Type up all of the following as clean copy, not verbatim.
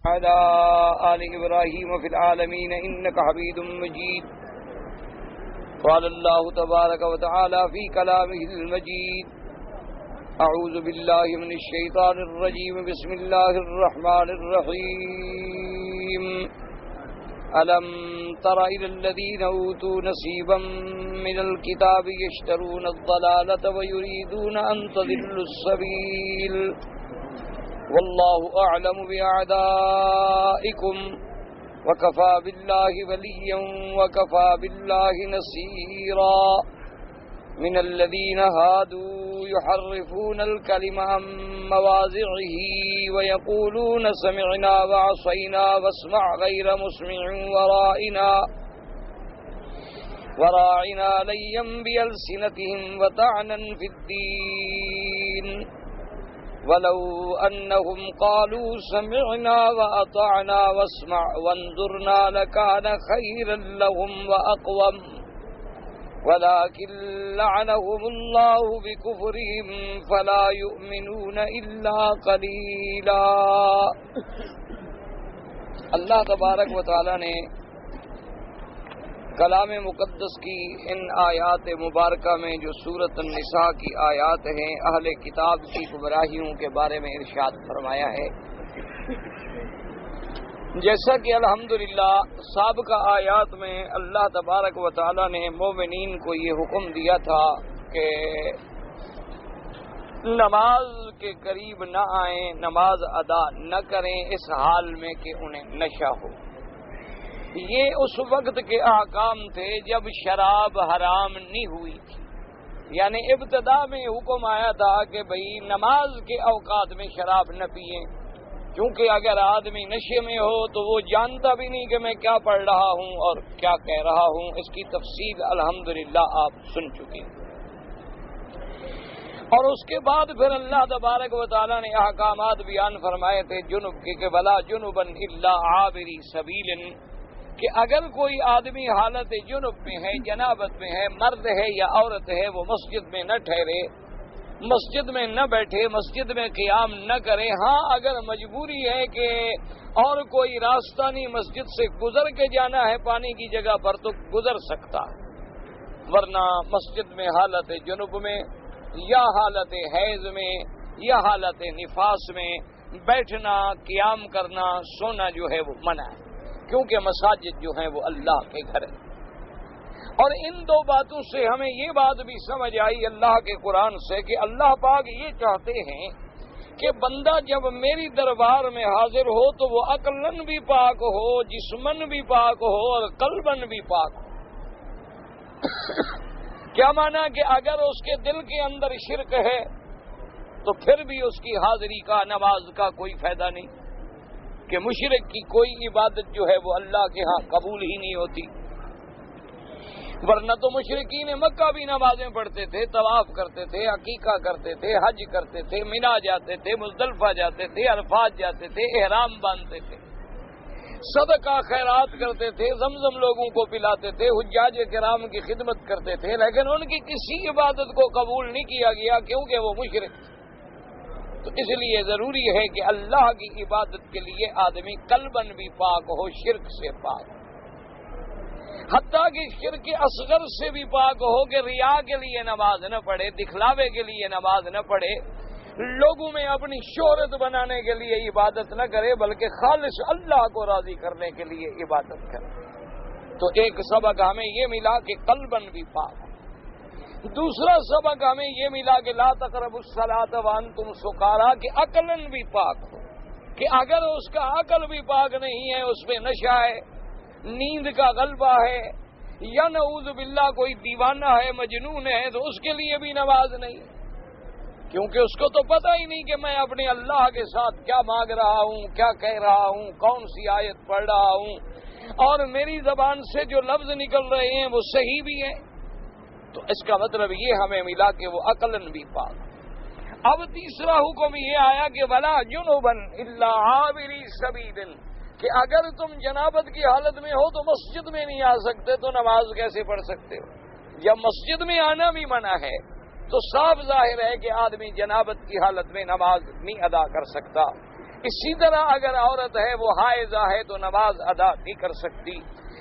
على آل إبراهيم في العالمين إنك حميد مجيد. قال الله تبارك وتعالى في كلامه المجيد: أعوذ بالله من الشيطان الرجيم. بسم الله الرحمن الرحيم. ألم تر إلى الذين أوتوا نصيبا من الكتاب يشترون الضلالة ويريدون أن تضلوا السبيل والله أعلم بأعدائكم وكفى بالله وليا وكفى بالله نصيرا. من الذين هادوا يحرفون الكلم عن مواضعه ويقولون سمعنا وعصينا واسمع غير مسمع وراعنا ليا بألسنتهم وطعنا في الدين ولو أنهم قالوا سمعنا وأطعنا واسمع وانظرنا لكان خيرا لهم وأقوم ولكن لعنهم الله بكفرهم فلا يؤمنون إلا قليلا. اللہ تبارک و تعالی نے کلام مقدس کی ان آیات مبارکہ میں جو سورۃ النساء کی آیات ہیں اہل کتاب کی گمراہیوں کے بارے میں ارشاد فرمایا ہے. جیسا کہ الحمدللہ سابقہ آیات میں اللہ تبارک و تعالی نے مومنین کو یہ حکم دیا تھا کہ نماز کے قریب نہ آئیں، نماز ادا نہ کریں اس حال میں کہ انہیں نشہ ہو. یہ اس وقت کے احکام تھے جب شراب حرام نہیں ہوئی تھی. یعنی ابتدا میں حکم آیا تھا کہ بھئی نماز کے اوقات میں شراب نہ پئیں، کیونکہ اگر آدمی نشے میں ہو تو وہ جانتا بھی نہیں کہ میں کیا پڑھ رہا ہوں اور کیا کہہ رہا ہوں. اس کی تفصیل الحمدللہ آپ سن چکے ہیں. اور اس کے بعد پھر اللہ تبارک و تعالی نے احکامات بیان فرمائے تھے جنب کے کہ ولا جنبا الا عابری سبیل، کہ اگر کوئی آدمی حالت جنب میں ہے، جنابت میں ہے، مرد ہے یا عورت ہے، وہ مسجد میں نہ ٹھہرے، مسجد میں نہ بیٹھے، مسجد میں قیام نہ کرے. ہاں اگر مجبوری ہے کہ اور کوئی راستہ نہیں، مسجد سے گزر کے جانا ہے پانی کی جگہ پر تو گزر سکتا ہے، ورنہ مسجد میں حالت جنب میں یا حالت حیض میں یا حالت نفاس میں بیٹھنا، قیام کرنا، سونا جو ہے وہ منع ہے، کیونکہ مساجد جو ہیں وہ اللہ کے گھر ہیں. اور ان دو باتوں سے ہمیں یہ بات بھی سمجھ آئی اللہ کے قرآن سے کہ اللہ پاک یہ چاہتے ہیں کہ بندہ جب میری دربار میں حاضر ہو تو وہ عقلاً بھی پاک ہو، جسماً بھی پاک ہو اور قلباً بھی پاک ہو. کیا معنی کہ اگر اس کے دل کے اندر شرک ہے تو پھر بھی اس کی حاضری کا، نماز کا کوئی فائدہ نہیں، کہ مشرک کی کوئی عبادت جو ہے وہ اللہ کے ہاں قبول ہی نہیں ہوتی. ورنہ تو مشرکین مکہ بھی نمازیں پڑھتے تھے، طواف کرتے تھے، عقیقہ کرتے تھے، حج کرتے تھے، مینا جاتے تھے، مزدلفہ جاتے تھے، عرفات جاتے تھے، احرام باندھتے تھے، صدقہ خیرات کرتے تھے، زمزم لوگوں کو پلاتے تھے، حجاج کرام کی خدمت کرتے تھے، لیکن ان کی کسی عبادت کو قبول نہیں کیا گیا کیونکہ وہ مشرک. تو اس لیے ضروری ہے کہ اللہ کی عبادت کے لیے آدمی قلباً بھی پاک ہو، شرک سے پاک، حتیٰ کہ شرک اصغر سے بھی پاک ہو، کہ ریا کے لیے نماز نہ پڑھے، دکھلاوے کے لیے نماز نہ پڑھے، لوگوں میں اپنی شہرت بنانے کے لیے عبادت نہ کرے، بلکہ خالص اللہ کو راضی کرنے کے لیے عبادت کرے. تو ایک سبق ہمیں یہ ملا کہ قلباً بھی پاک. دوسرا سبق ہمیں یہ ملا کہ لا تقربوا الصلاۃ وانتم سکارا، کہ عقلاً بھی پاک ہو، کہ اگر اس کا عقل بھی پاک نہیں ہے، اس میں نشہ ہے، نیند کا غلبہ ہے، یا نعوذ باللہ کوئی دیوانہ ہے، مجنون ہے، تو اس کے لیے بھی نماز نہیں، کیونکہ اس کو تو پتہ ہی نہیں کہ میں اپنے اللہ کے ساتھ کیا مانگ رہا ہوں، کیا کہہ رہا ہوں، کون سی آیت پڑھ رہا ہوں، اور میری زبان سے جو لفظ نکل رہے ہیں وہ صحیح بھی ہیں. تو اس کا مطلب یہ ہمیں ملا کہ وہ عقلاً بھی پاک. اب تیسرا حکم یہ آیا کہ ولا جنبا الا عابری سبیل، کہ اگر تم جنابت کی حالت میں ہو تو مسجد میں نہیں آ سکتے تو نماز کیسے پڑھ سکتے ہو؟ جب مسجد میں آنا بھی منع ہے تو صاف ظاہر ہے کہ آدمی جنابت کی حالت میں نماز نہیں ادا کر سکتا. اسی طرح اگر عورت ہے وہ حائضہ ہے تو نماز ادا نہیں کر سکتی.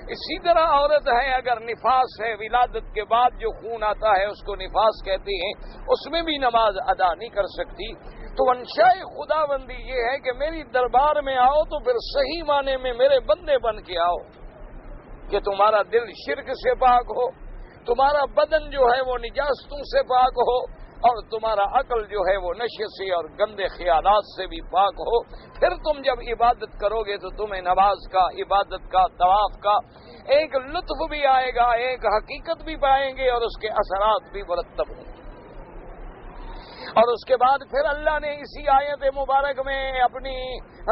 اسی طرح عورت ہے اگر نفاس ہے، ولادت کے بعد جو خون آتا ہے اس کو نفاس کہتے ہیں، اس میں بھی نماز ادا نہیں کر سکتی. تو انشاء خداوندی یہ ہے کہ میری دربار میں آؤ تو پھر صحیح معنی میں میرے بندے بن کے آؤ، کہ تمہارا دل شرک سے پاک ہو، تمہارا بدن جو ہے وہ نجاستوں سے پاک ہو، اور تمہارا عقل جو ہے وہ نشے سے اور گندے خیالات سے بھی پاک ہو. پھر تم جب عبادت کرو گے تو تمہیں نماز کا، عبادت کا، طواف کا ایک لطف بھی آئے گا، ایک حقیقت بھی پائیں گے اور اس کے اثرات بھی مرتب ہوں گے. اور اس کے بعد پھر اللہ نے اسی آیت مبارک میں اپنی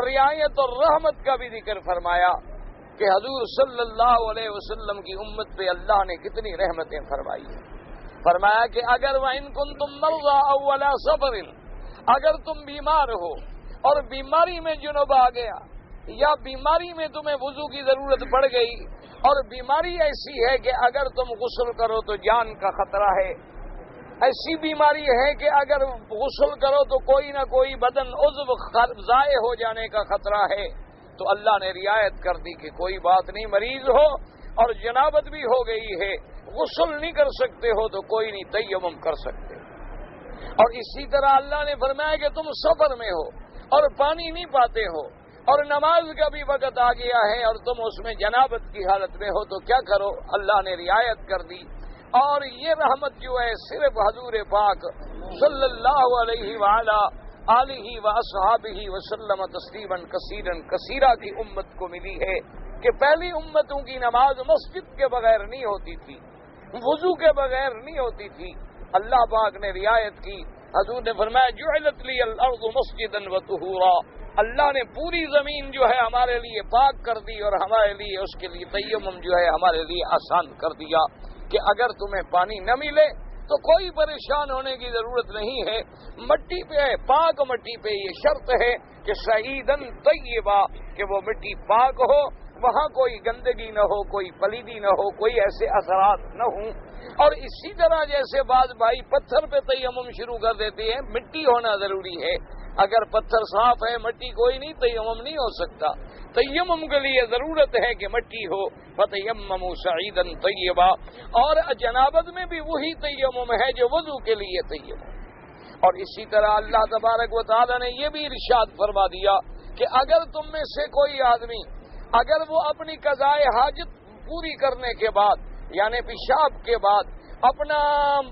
رعایت اور رحمت کا بھی ذکر فرمایا کہ حضور صلی اللہ علیہ وسلم کی امت پہ اللہ نے کتنی رحمتیں فرمائی ہیں. فرمایا کہ اگر وَإِن كُنتُم مَرْضَىٰ أَوْ عَلَىٰ سَفَرٍ، اگر تم بیمار ہو اور بیماری میں جنب آ گیا، یا بیماری میں تمہیں وضو کی ضرورت پڑ گئی، اور بیماری ایسی ہے کہ اگر تم غسل کرو تو جان کا خطرہ ہے، ایسی بیماری ہے کہ اگر غسل کرو تو کوئی نہ کوئی بدن عضو ضائع ہو جانے کا خطرہ ہے، تو اللہ نے رعایت کر دی کہ کوئی بات نہیں، مریض ہو اور جنابت بھی ہو گئی ہے، غسل نہیں کر سکتے ہو تو کوئی نہیں، تیمم کر سکتے. اور اسی طرح اللہ نے فرمایا کہ تم سفر میں ہو اور پانی نہیں پاتے ہو اور نماز کا بھی وقت آ گیا ہے اور تم اس میں جنابت کی حالت میں ہو تو کیا کرو. اللہ نے رعایت کر دی. اور یہ رحمت جو ہے صرف حضور پاک صلی اللہ علیہ وآلہ آلہ واصحابہ وسلم تسلیما کثیرا کثیرا کی امت کو ملی ہے کہ پہلی امتوں کی نماز مسجد کے بغیر نہیں ہوتی تھی، وضو کے بغیر نہیں ہوتی تھی. اللہ پاک نے رعایت کی. حضور نے فرمایا جعلت لی الارض مسجدا وطہورا، اللہ نے پوری زمین جو ہے ہمارے لیے پاک کر دی اور ہمارے لیے اس کے لیے تیمم جو ہے ہمارے لیے آسان کر دیا کہ اگر تمہیں پانی نہ ملے تو کوئی پریشان ہونے کی ضرورت نہیں ہے. مٹی پہ ہے، پاک مٹی پہ یہ شرط ہے کہ سعیدن طیبا، کہ وہ مٹی پاک ہو، وہاں کوئی گندگی نہ ہو، کوئی پلیدی نہ ہو، کوئی ایسے اثرات نہ ہوں. اور اسی طرح جیسے بعض بھائی پتھر پہ تیمم شروع کر دیتے ہیں، مٹی ہونا ضروری ہے. اگر پتھر صاف ہے، مٹی کوئی نہیں، تیمم نہیں ہو سکتا. تیمم کے لیے ضرورت ہے کہ مٹی ہو. فتیمموا صعیدا طیبا، اور جنابت میں بھی وہی تیمم ہے جو وضو کے لیے تیمم. اور اسی طرح اللہ تبارک و تعالی نے یہ بھی ارشاد فرما دیا کہ اگر تم میں سے کوئی آدمی اگر وہ اپنی قضائے حاجت پوری کرنے کے بعد، یعنی پیشاب کے بعد، اپنا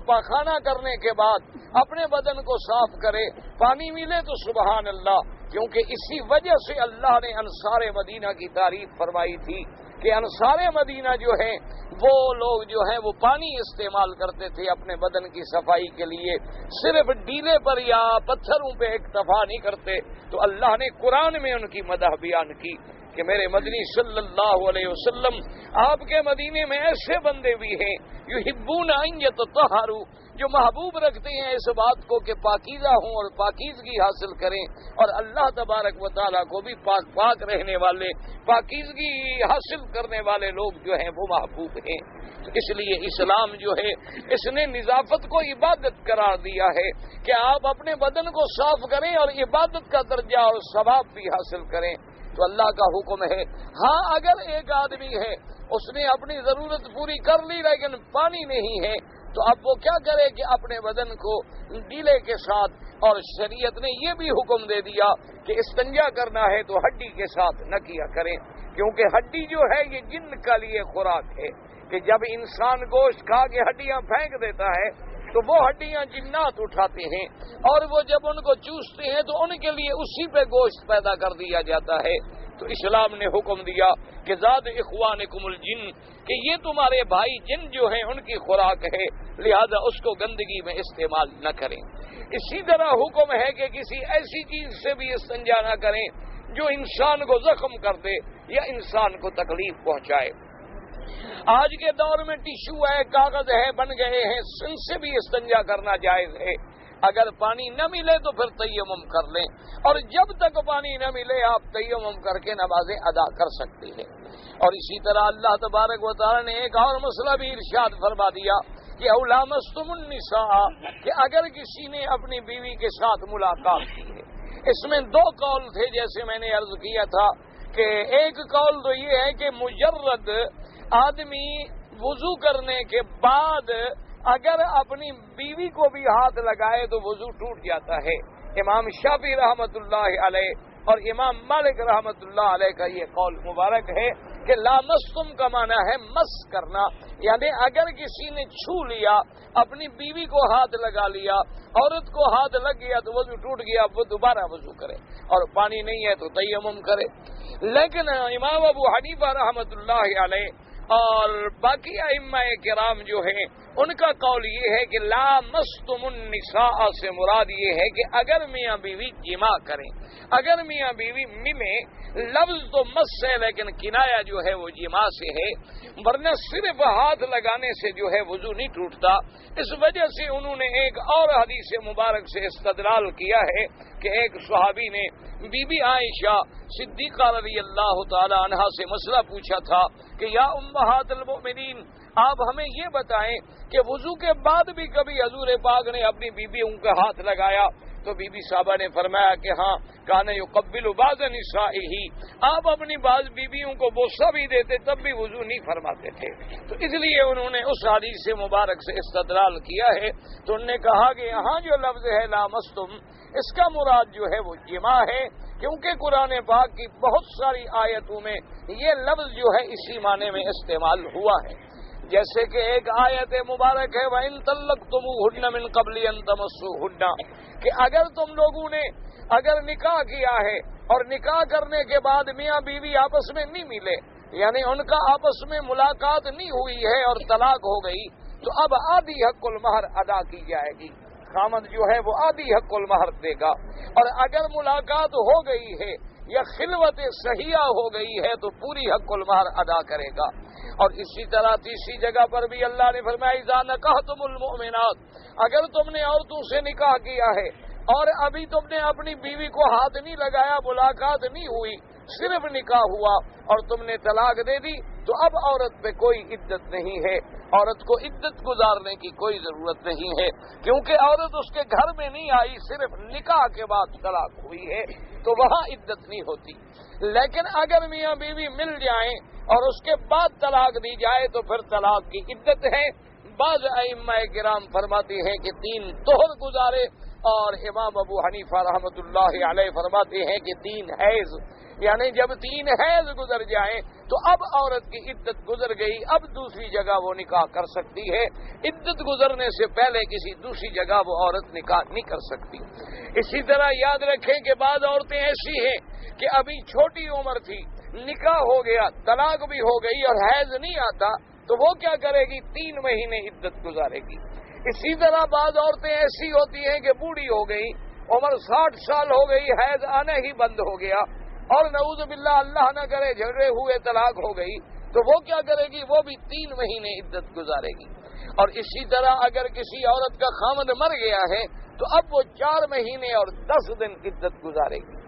پاخانہ کرنے کے بعد اپنے بدن کو صاف کرے، پانی ملے تو سبحان اللہ، کیونکہ اسی وجہ سے اللہ نے انصار مدینہ کی تعریف فرمائی تھی کہ انصار مدینہ جو ہیں وہ لوگ جو ہیں وہ پانی استعمال کرتے تھے اپنے بدن کی صفائی کے لیے، صرف ڈیلے پر یا پتھروں پہ اکتفا نہیں کرتے. تو اللہ نے قرآن میں ان کی مدح بیان کی کہ میرے مدنی صلی اللہ علیہ وسلم، آپ کے مدینے میں ایسے بندے بھی ہیں یحبون ان یتطہروا، جو محبوب رکھتے ہیں اس بات کو کہ پاکیزہ ہوں اور پاکیزگی حاصل کریں، اور اللہ تبارک و تعالیٰ کو بھی پاک پاک رہنے والے، پاکیزگی حاصل کرنے والے لوگ جو ہیں وہ محبوب ہیں. تو اس لیے اسلام جو ہے اس نے نظافت کو عبادت قرار دیا ہے کہ آپ اپنے بدن کو صاف کریں اور عبادت کا درجہ اور ثواب بھی حاصل کریں. تو اللہ کا حکم ہے. ہاں اگر ایک آدمی ہے اس نے اپنی ضرورت پوری کر لی لیکن پانی نہیں ہے تو اب وہ کیا کرے کہ اپنے بدن کو ڈیلے کے ساتھ، اور شریعت نے یہ بھی حکم دے دیا کہ استنجا کرنا ہے تو ہڈی کے ساتھ نہ کیا کریں، کیونکہ ہڈی جو ہے یہ جن کا لیے خوراک ہے کہ جب انسان گوشت کھا کے ہڈیاں پھینک دیتا ہے تو وہ ہڈیاں جنات اٹھاتے ہیں اور وہ جب ان کو چوستے ہیں تو ان کے لیے اسی پہ گوشت پیدا کر دیا جاتا ہے. تو اسلام نے حکم دیا کہ ذات اخوانکم الجن، کہ یہ تمہارے بھائی جن جو ہیں ان کی خوراک ہے، لہذا اس کو گندگی میں استعمال نہ کریں. اسی طرح حکم ہے کہ کسی ایسی چیز سے بھی استنجا نہ کریں جو انسان کو زخم کر دے یا انسان کو تکلیف پہنچائے. آج کے دور میں ٹیشو ہے، کاغذ ہے، بن گئے ہیں، ان سے بھی استنجا کرنا جائز ہے. اگر پانی نہ ملے تو پھر تیمم کر لیں، اور جب تک پانی نہ ملے آپ تیمم کر کے نمازیں ادا کر سکتے ہیں. اور اسی طرح اللہ تبارک و تعالی نے ایک اور مسئلہ بھی ارشاد فرما دیا کہ او لامستم النساء، کہ اگر کسی نے اپنی بیوی کے ساتھ ملاقات کی ہے اس میں دو قول تھے، جیسے میں نے عرض کیا تھا کہ ایک قول تو یہ ہے کہ مجرد آدمی وضو کرنے کے بعد اگر اپنی بیوی کو بھی ہاتھ لگائے تو وضو ٹوٹ جاتا ہے۔ امام شافعی رحمت اللہ علیہ اور امام مالک رحمت اللہ علیہ کا یہ قول مبارک ہے کہ لامستم کا معنی ہے مس کرنا، یعنی اگر کسی نے چھو لیا، اپنی بیوی کو ہاتھ لگا لیا، عورت کو ہاتھ لگ گیا تو وضو ٹوٹ گیا، وہ دوبارہ وضو کرے، اور پانی نہیں ہے تو تیمم کرے۔ لیکن امام ابو حنیفہ رحمت اللہ علیہ اور باقی ائمہ کرام جو ہیں ان کا قول یہ ہے کہ لامستم النساء سے مراد یہ ہے کہ اگر میاں بیوی جماع کریں، اگر میاں بیوی ملیں، لفظ تو مس ہے لیکن کنایا جو ہے وہ جماع سے ہے، ورنہ صرف ہاتھ لگانے سے جو ہے وضو نہیں ٹوٹتا۔ اس وجہ سے انہوں نے ایک اور حدیث مبارک سے استدلال کیا ہے کہ ایک صحابی نے بی بی عائشہ صدیقہ رضی اللہ تعالی عنہا سے مسئلہ پوچھا تھا کہ یا امہات المؤمنین، آپ ہمیں یہ بتائیں کہ وضو کے بعد بھی کبھی حضور پاک نے اپنی بیویوں کا ہاتھ لگایا؟ تو بی بی صاحبہ نے فرمایا کہ ہاں، کان یقبل بعض نسائہ، آپ اپنی بعض بیویوں کو بوسہ بھی دیتے تب بھی وضو نہیں فرماتے تھے۔ تو اس لیے انہوں نے اس حدیث سے مبارک سے استدلال کیا ہے۔ تو انہوں نے کہا کہ یہاں جو لفظ ہے لامستم، اس کا مراد جو ہے وہ جماع ہے، کیونکہ قرآن پاک کی بہت ساری آیتوں میں یہ لفظ جو ہے اسی معنی میں استعمال ہوا ہے۔ جیسے کہ ایک آیت مبارک ہے وَإِن طَلَّقْتُمُوهُنَّ مِن قَبْلِ أَن تَمَسُّوهُنَّ، کہ اگر تم لوگوں نے اگر نکاح کیا ہے اور نکاح کرنے کے بعد میاں بیوی آپس میں نہیں ملے، یعنی ان کا آپس میں ملاقات نہیں ہوئی ہے اور طلاق ہو گئی، تو اب آدھی حق المہر ادا کی جائے گی، خامد جو ہے وہ آدھی حق المہر دے گا، اور اگر ملاقات ہو گئی ہے یا خلوت صحیحہ ہو گئی ہے تو پوری حق المہر ادا کرے گا۔ اور اسی طرح تیسری جگہ پر بھی اللہ نے فرمایا اذا نکحتم المؤمنات، اگر تم نے عورتوں سے نکاح کیا ہے اور ابھی تم نے اپنی بیوی کو ہاتھ نہیں لگایا، ملاقات نہیں ہوئی، صرف نکاح ہوا اور تم نے طلاق دے دی، تو اب عورت پہ کوئی عدت نہیں ہے، عورت کو عدت گزارنے کی کوئی ضرورت نہیں ہے، کیونکہ عورت اس کے گھر میں نہیں آئی، صرف نکاح کے بعد طلاق ہوئی ہے، تو وہاں عدت نہیں ہوتی۔ لیکن اگر میاں بیوی مل جائیں اور اس کے بعد طلاق دی جائے تو پھر طلاق کی عدت ہے۔ بعض ائمہ کرام فرماتے ہیں کہ 3 طہر گزارے، اور امام ابو حنیفہ رحمت اللہ علیہ فرماتے ہیں کہ 3 حیض، یعنی جب 3 حیض گزر جائیں تو اب عورت کی عدت گزر گئی، اب دوسری جگہ وہ نکاح کر سکتی ہے، عدت گزرنے سے پہلے کسی دوسری جگہ وہ عورت نکاح نہیں کر سکتی۔ اسی طرح یاد رکھیں کہ بعض عورتیں ایسی ہیں کہ ابھی چھوٹی عمر تھی، نکاح ہو گیا، طلاق بھی ہو گئی اور حیض نہیں آتا، تو وہ کیا کرے گی؟ 3 مہینے عدت گزارے گی۔ اسی طرح بعض عورتیں ایسی ہوتی ہیں کہ بوڑھی ہو گئی، عمر 60 سال ہو گئی، حیض آنا ہی بند ہو گیا، اور نعوذ باللہ اللہ نہ کرے جھگڑے ہوئے طلاق ہو گئی، تو وہ کیا کرے گی؟ وہ بھی 3 مہینے عدت گزارے گی۔ اور اسی طرح اگر کسی عورت کا خامد مر گیا ہے تو اب وہ 4 مہینے اور 10 دن عدت گزارے گی۔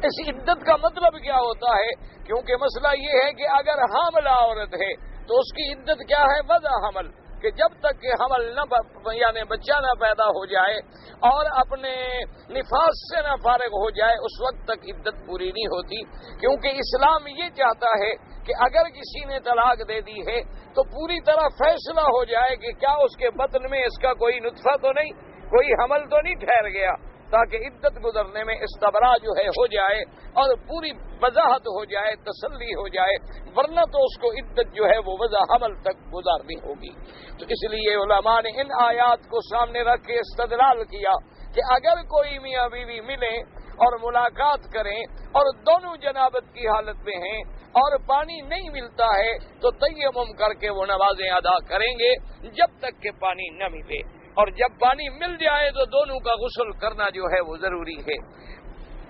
اس عدت کا مطلب کیا ہوتا ہے؟ کیونکہ مسئلہ یہ ہے کہ اگر حاملہ عورت ہے تو اس کی عدت کیا ہے؟ وضع حمل، کہ جب تک کہ حمل نہ یعنی بچہ نہ پیدا ہو جائے اور اپنے نفاس سے نہ فارغ ہو جائے اس وقت تک عدت پوری نہیں ہوتی، کیونکہ اسلام یہ چاہتا ہے کہ اگر کسی نے طلاق دے دی ہے تو پوری طرح فیصلہ ہو جائے کہ کیا اس کے بطن میں اس کا کوئی نطفہ تو نہیں، کوئی حمل تو نہیں ٹھہر گیا، تاکہ عدت گزرنے میں استبراء جو ہے ہو جائے اور پوری وضاحت ہو جائے، تسلی ہو جائے، ورنہ تو اس کو عدت جو ہے وہ وضع حمل تک گزارنی ہوگی۔ تو اس لیے علماء نے ان آیات کو سامنے رکھ کے استدلال کیا کہ اگر کوئی میاں بیوی ملیں اور ملاقات کریں اور دونوں جنابت کی حالت میں ہیں اور پانی نہیں ملتا ہے تو تیمم کر کے وہ نمازیں ادا کریں گے جب تک کہ پانی نہ ملے، اور جب پانی مل جائے تو دونوں کا غسل کرنا جو ہے وہ ضروری ہے۔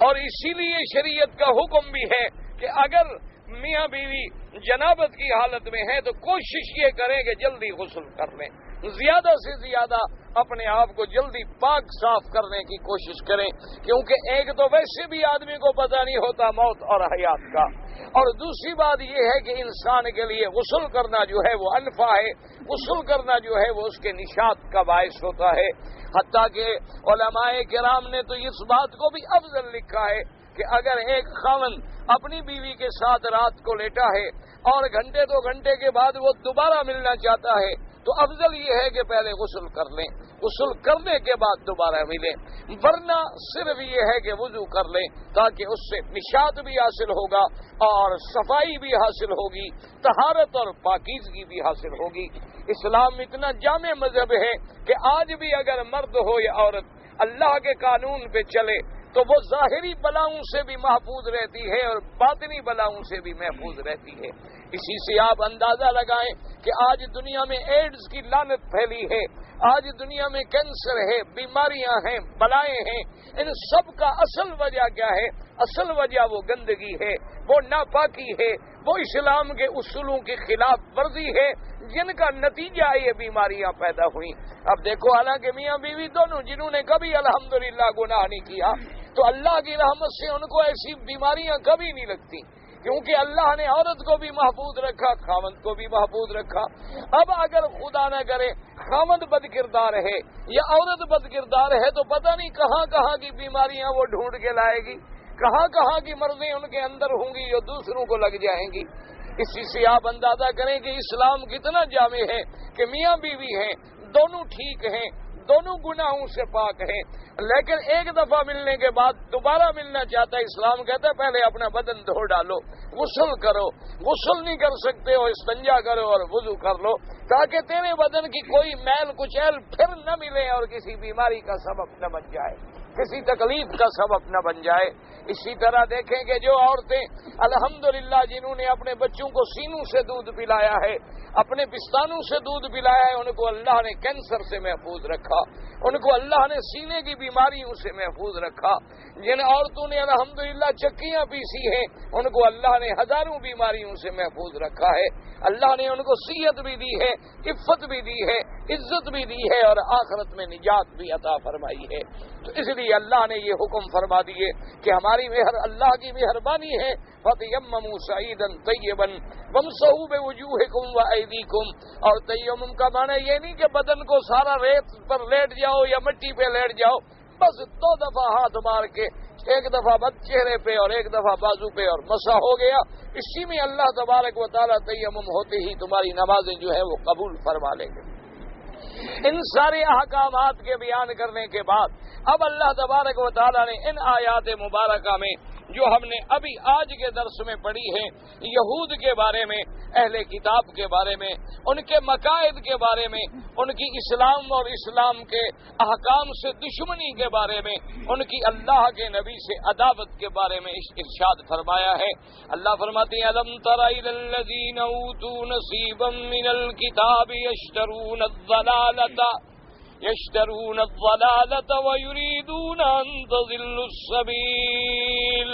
اور اسی لیے شریعت کا حکم بھی ہے کہ اگر میاں بیوی جنابت کی حالت میں ہے تو کوشش یہ کریں کہ جلدی غسل کر لیں، زیادہ سے زیادہ اپنے آپ کو جلدی پاک صاف کرنے کی کوشش کریں، کیونکہ ایک تو ویسے بھی آدمی کو پتہ نہیں ہوتا موت اور حیات کا، اور دوسری بات یہ ہے کہ انسان کے لیے غسل کرنا جو ہے وہ انفع ہے، غسل کرنا جو ہے وہ اس کے نشاط کا باعث ہوتا ہے۔ حتیٰ کہ علماء کرام نے تو اس بات کو بھی افضل لکھا ہے کہ اگر ایک خاوند اپنی بیوی کے ساتھ رات کو لیٹا ہے اور گھنٹے 2 گھنٹے کے بعد وہ دوبارہ ملنا چاہتا ہے تو افضل یہ ہے کہ پہلے غسل کر لیں، غسل کرنے کے بعد دوبارہ ملیں، ورنہ صرف یہ ہے کہ وضو کر لیں تاکہ اس سے نشاط بھی حاصل ہوگا اور صفائی بھی حاصل ہوگی، طہارت اور پاکیزگی بھی حاصل ہوگی۔ اسلام اتنا جامع مذہب ہے کہ آج بھی اگر مرد ہو یا عورت اللہ کے قانون پہ چلے تو وہ ظاہری بلاؤں سے بھی محفوظ رہتی ہے اور باطنی بلاؤں سے بھی محفوظ رہتی ہے۔ اسی سے آپ اندازہ لگائیں کہ آج دنیا میں ایڈز کی لعنت پھیلی ہے، آج دنیا میں کینسر ہے، بیماریاں ہیں، بلائیں ہیں، ان سب کا اصل وجہ کیا ہے؟ اصل وجہ وہ گندگی ہے، وہ ناپاکی ہے، وہ اسلام کے اصولوں کی خلاف ورزی ہے، جن کا نتیجہ یہ بیماریاں پیدا ہوئیں۔ اب دیکھو، حالانکہ میاں بیوی دونوں جنہوں نے کبھی الحمدللہ گناہ نہیں کیا تو اللہ کی رحمت سے ان کو ایسی بیماریاں کبھی نہیں لگتی، کیونکہ اللہ نے عورت کو بھی محفوظ رکھا، خاوند کو بھی محفوظ رکھا۔ اب اگر خدا نہ کرے خاوند بد کردار ہے یا عورت بد کردار ہے تو پتہ نہیں کہاں کہاں کی بیماریاں وہ ڈھونڈ کے لائے گی، کہاں کہاں کی مرضیں ان کے اندر ہوں گی جو دوسروں کو لگ جائیں گی۔ اسی سے آپ اندازہ کریں کہ اسلام کتنا جامع ہے کہ میاں بیوی ہیں، دونوں ٹھیک ہیں، دونوں گناہوں سے پاک ہیں، لیکن ایک دفعہ ملنے کے بعد دوبارہ ملنا چاہتا ہے، اسلام کہتا ہے پہلے اپنا بدن دھو ڈالو، غسل کرو، غسل نہیں کر سکتے ہو استنجا کرو اور وضو کر لو تاکہ تیرے بدن کی کوئی میل کچیل پھر نہ ملے اور کسی بیماری کا سبب نہ بن جائے، کسی تکلیف کا سبب نہ بن جائے۔ اسی طرح دیکھیں کہ جو عورتیں الحمدللہ جنہوں نے اپنے بچوں کو سینوں سے دودھ پلایا ہے، اپنے پستانوں سے دودھ پلایا ہے، ان کو اللہ نے کینسر سے محفوظ رکھا، ان کو اللہ نے سینے کی بیماریوں سے محفوظ رکھا۔ جن عورتوں نے الحمدللہ چکیاں پیسی ہیں ان کو اللہ نے ہزاروں بیماریوں سے محفوظ رکھا ہے، اللہ نے ان کو صحت بھی دی ہے، عفت بھی دی ہے، عزت بھی دی ہے اور آخرت میں نجات بھی عطا فرمائی ہے۔ تو اس لیے اللہ نے یہ حکم فرما دیے کہ ہماری اللہ کی مہربانی ہے، فَتَيَمَّمُوا صَعِيدًا طَيِّبًا وَامْسَحُوا بِوُجُوهِكُمْ وَأَيْدِيكُمْ۔ اور تیمم کا معنی یہ نہیں کہ بدن کو سارا ریت پر لیٹ جاؤ یا مٹی پہ لیٹ جاؤ، بس 2 دفعہ ہاتھ مار کے، ایک دفعہ بد چہرے پہ اور ایک دفعہ بازو پہ اور مسح ہو گیا، اسی میں اللہ تبارک و تعالیٰ تیمم ہوتے ہی تمہاری نمازیں جو ہے وہ قبول فرما لیں گے۔ ان سارے احکامات کے بیان کرنے کے بعد اب اللہ تبارک و تعالیٰ نے ان آیات مبارکہ میں جو ہم نے ابھی آج کے درس میں پڑھی ہے، یہود کے بارے میں، اہل کتاب کے بارے میں، ان کے مقاصد کے بارے میں، ان کی اسلام اور اسلام کے احکام سے دشمنی کے بارے میں، ان کی اللہ کے نبی سے عداوت کے بارے میں ارشاد فرمایا ہے۔ اللہ فرماتے ہیں الم تر الی الذین اوتوا نصیبا من الکتاب یشترون الضلالة ويريدون أن تضلوا السبيل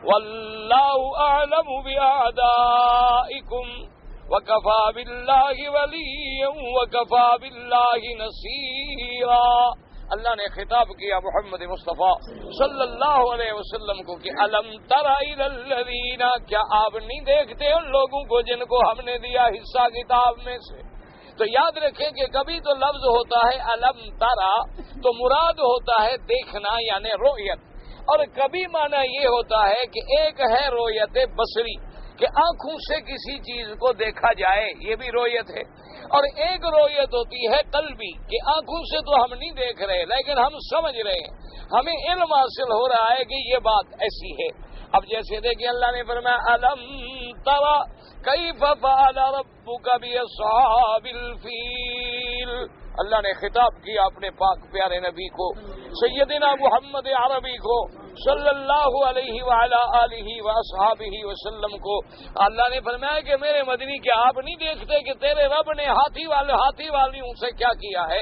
والله أعلم بأعدائكم وكفى بالله وليا وكفى بالله نصيرا۔ اللہ نے خطاب کیا محمد مصطفیٰ صلی اللہ علیہ وسلم کو کہ الم تر الی الذین، کیا آپ نہیں دیکھتے ان لوگوں کو جن کو ہم نے دیا حصہ کتاب میں سے؟ تو یاد رکھیں کہ کبھی تو لفظ ہوتا ہے الم ترا تو مراد ہوتا ہے دیکھنا یعنی رؤیت، اور کبھی معنی یہ ہوتا ہے کہ ایک ہے رؤیت بصری کہ آنکھوں سے کسی چیز کو دیکھا جائے، یہ بھی رؤیت ہے، اور ایک رؤیت ہوتی ہے قلبی کہ آنکھوں سے تو ہم نہیں دیکھ رہے لیکن ہم سمجھ رہے ہیں، ہمیں علم حاصل ہو رہا ہے کہ یہ بات ایسی ہے۔ اب جیسے دیکھیں اللہ نے فرمایا الم ترا کیف فعل ربک باصحاب الفیل، اللہ نے خطاب کیا اپنے پاک پیارے نبی کو، سیدنا محمد عربی کو صلی اللہ علیہ وعلی آلہ واصحابہ وسلم کو۔ اللہ نے فرمایا کہ میرے مدنی کیا آپ نہیں دیکھتے کہ تیرے رب نے ہاتھی والیوں سے کیا کیا ہے؟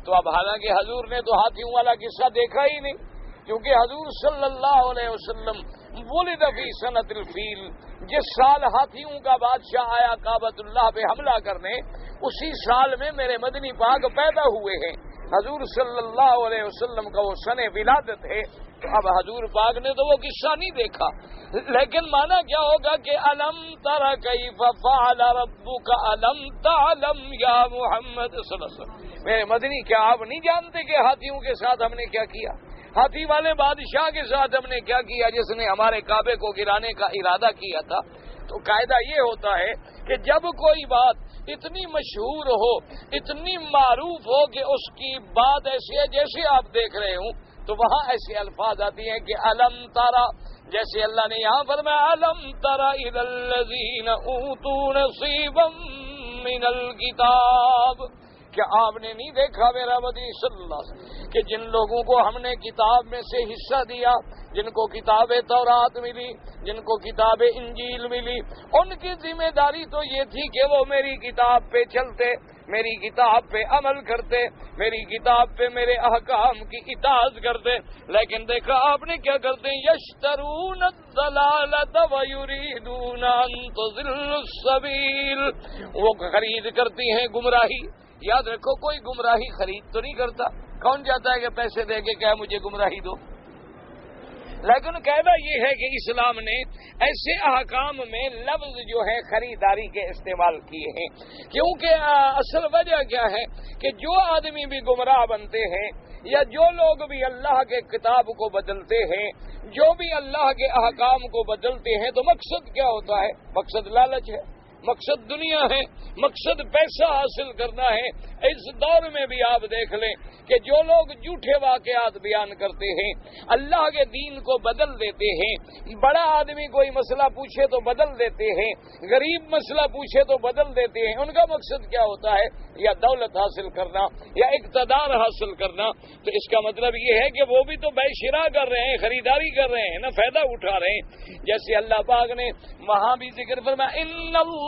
تو اب حالانکہ حضور نے تو ہاتھیوں والا قصہ دیکھا ہی نہیں، کیونکہ حضور صلی اللہ علیہ وسلم ولد فی سنۃ الفیل، جس سال ہاتھیوں کا بادشاہ آیا کعبۃ اللہ پہ حملہ کرنے، اسی سال میں میرے مدنی پاک پیدا ہوئے ہیں۔ حضور صلی اللہ علیہ وسلم کا وہ سن ولادت ہے، تو اب حضور پاک نے تو وہ قصہ نہیں دیکھا، لیکن مانا کیا ہوگا کہ الم تر کیف فعل ربک الم تعلم یا محمد صلی اللہ علیہ وسلم، میرے مدنی کیا آپ نہیں جانتے کہ ہاتھیوں کے ساتھ ہم نے کیا کیا، ہاتھی والے بادشاہ کے ساتھ ہم نے کیا کیا جس نے ہمارے کعبے کو گرانے کا ارادہ کیا تھا۔ تو قاعدہ یہ ہوتا ہے کہ جب کوئی بات اتنی مشہور ہو، اتنی معروف ہو کہ اس کی بات ایسی ہے جیسے آپ دیکھ رہے ہوں، تو وہاں ایسے الفاظ آتی ہیں کہ الم ترا، جیسے اللہ نے یہاں فرمایا الم ترا الی الذین اوتوا نصیبا من الکتاب، کہ آپ نے نہیں دیکھا میرا مدنی صلی اللہ علیہ وسلم کہ جن لوگوں کو ہم نے کتاب میں سے حصہ دیا، جن کو کتاب تورات ملی، جن کو کتاب انجیل ملی، ان کی ذمہ داری تو یہ تھی کہ وہ میری کتاب پہ چلتے، میری کتاب پہ عمل کرتے، میری کتاب پہ میرے احکام کی اطاعت کرتے، لیکن دیکھا آپ نے کیا کرتے ہیں، یشترون الضلالۃ ویریدون ان تضلوا السبیل، وہ خرید کرتی ہیں گمراہی۔ یاد رکھو کوئی گمراہی خرید تو نہیں کرتا، کون چاہتا ہے کہ پیسے دے کے کیا مجھے گمراہی دو، لیکن قاعدہ یہ ہے کہ اسلام نے ایسے احکام میں لفظ جو ہے خریداری کے استعمال کیے ہیں، کیونکہ اصل وجہ کیا ہے کہ جو آدمی بھی گمراہ بنتے ہیں یا جو لوگ بھی اللہ کے کتاب کو بدلتے ہیں، جو بھی اللہ کے احکام کو بدلتے ہیں، تو مقصد کیا ہوتا ہے؟ مقصد لالچ ہے، مقصد دنیا ہے، مقصد پیسہ حاصل کرنا ہے۔ اس دور میں بھی آپ دیکھ لیں کہ جو لوگ جھوٹے واقعات بیان کرتے ہیں، اللہ کے دین کو بدل دیتے ہیں، بڑا آدمی کوئی مسئلہ پوچھے تو بدل دیتے ہیں، غریب مسئلہ پوچھے تو بدل دیتے ہیں، ان کا مقصد کیا ہوتا ہے؟ یا دولت حاصل کرنا یا اقتدار حاصل کرنا۔ تو اس کا مطلب یہ ہے کہ وہ بھی تو بے شرا کر رہے ہیں، خریداری کر رہے ہیں نا، فائدہ اٹھا رہے ہیں۔ جیسے اللہ پاک نے وہاں بھی ذکر فرمایا ان اللہ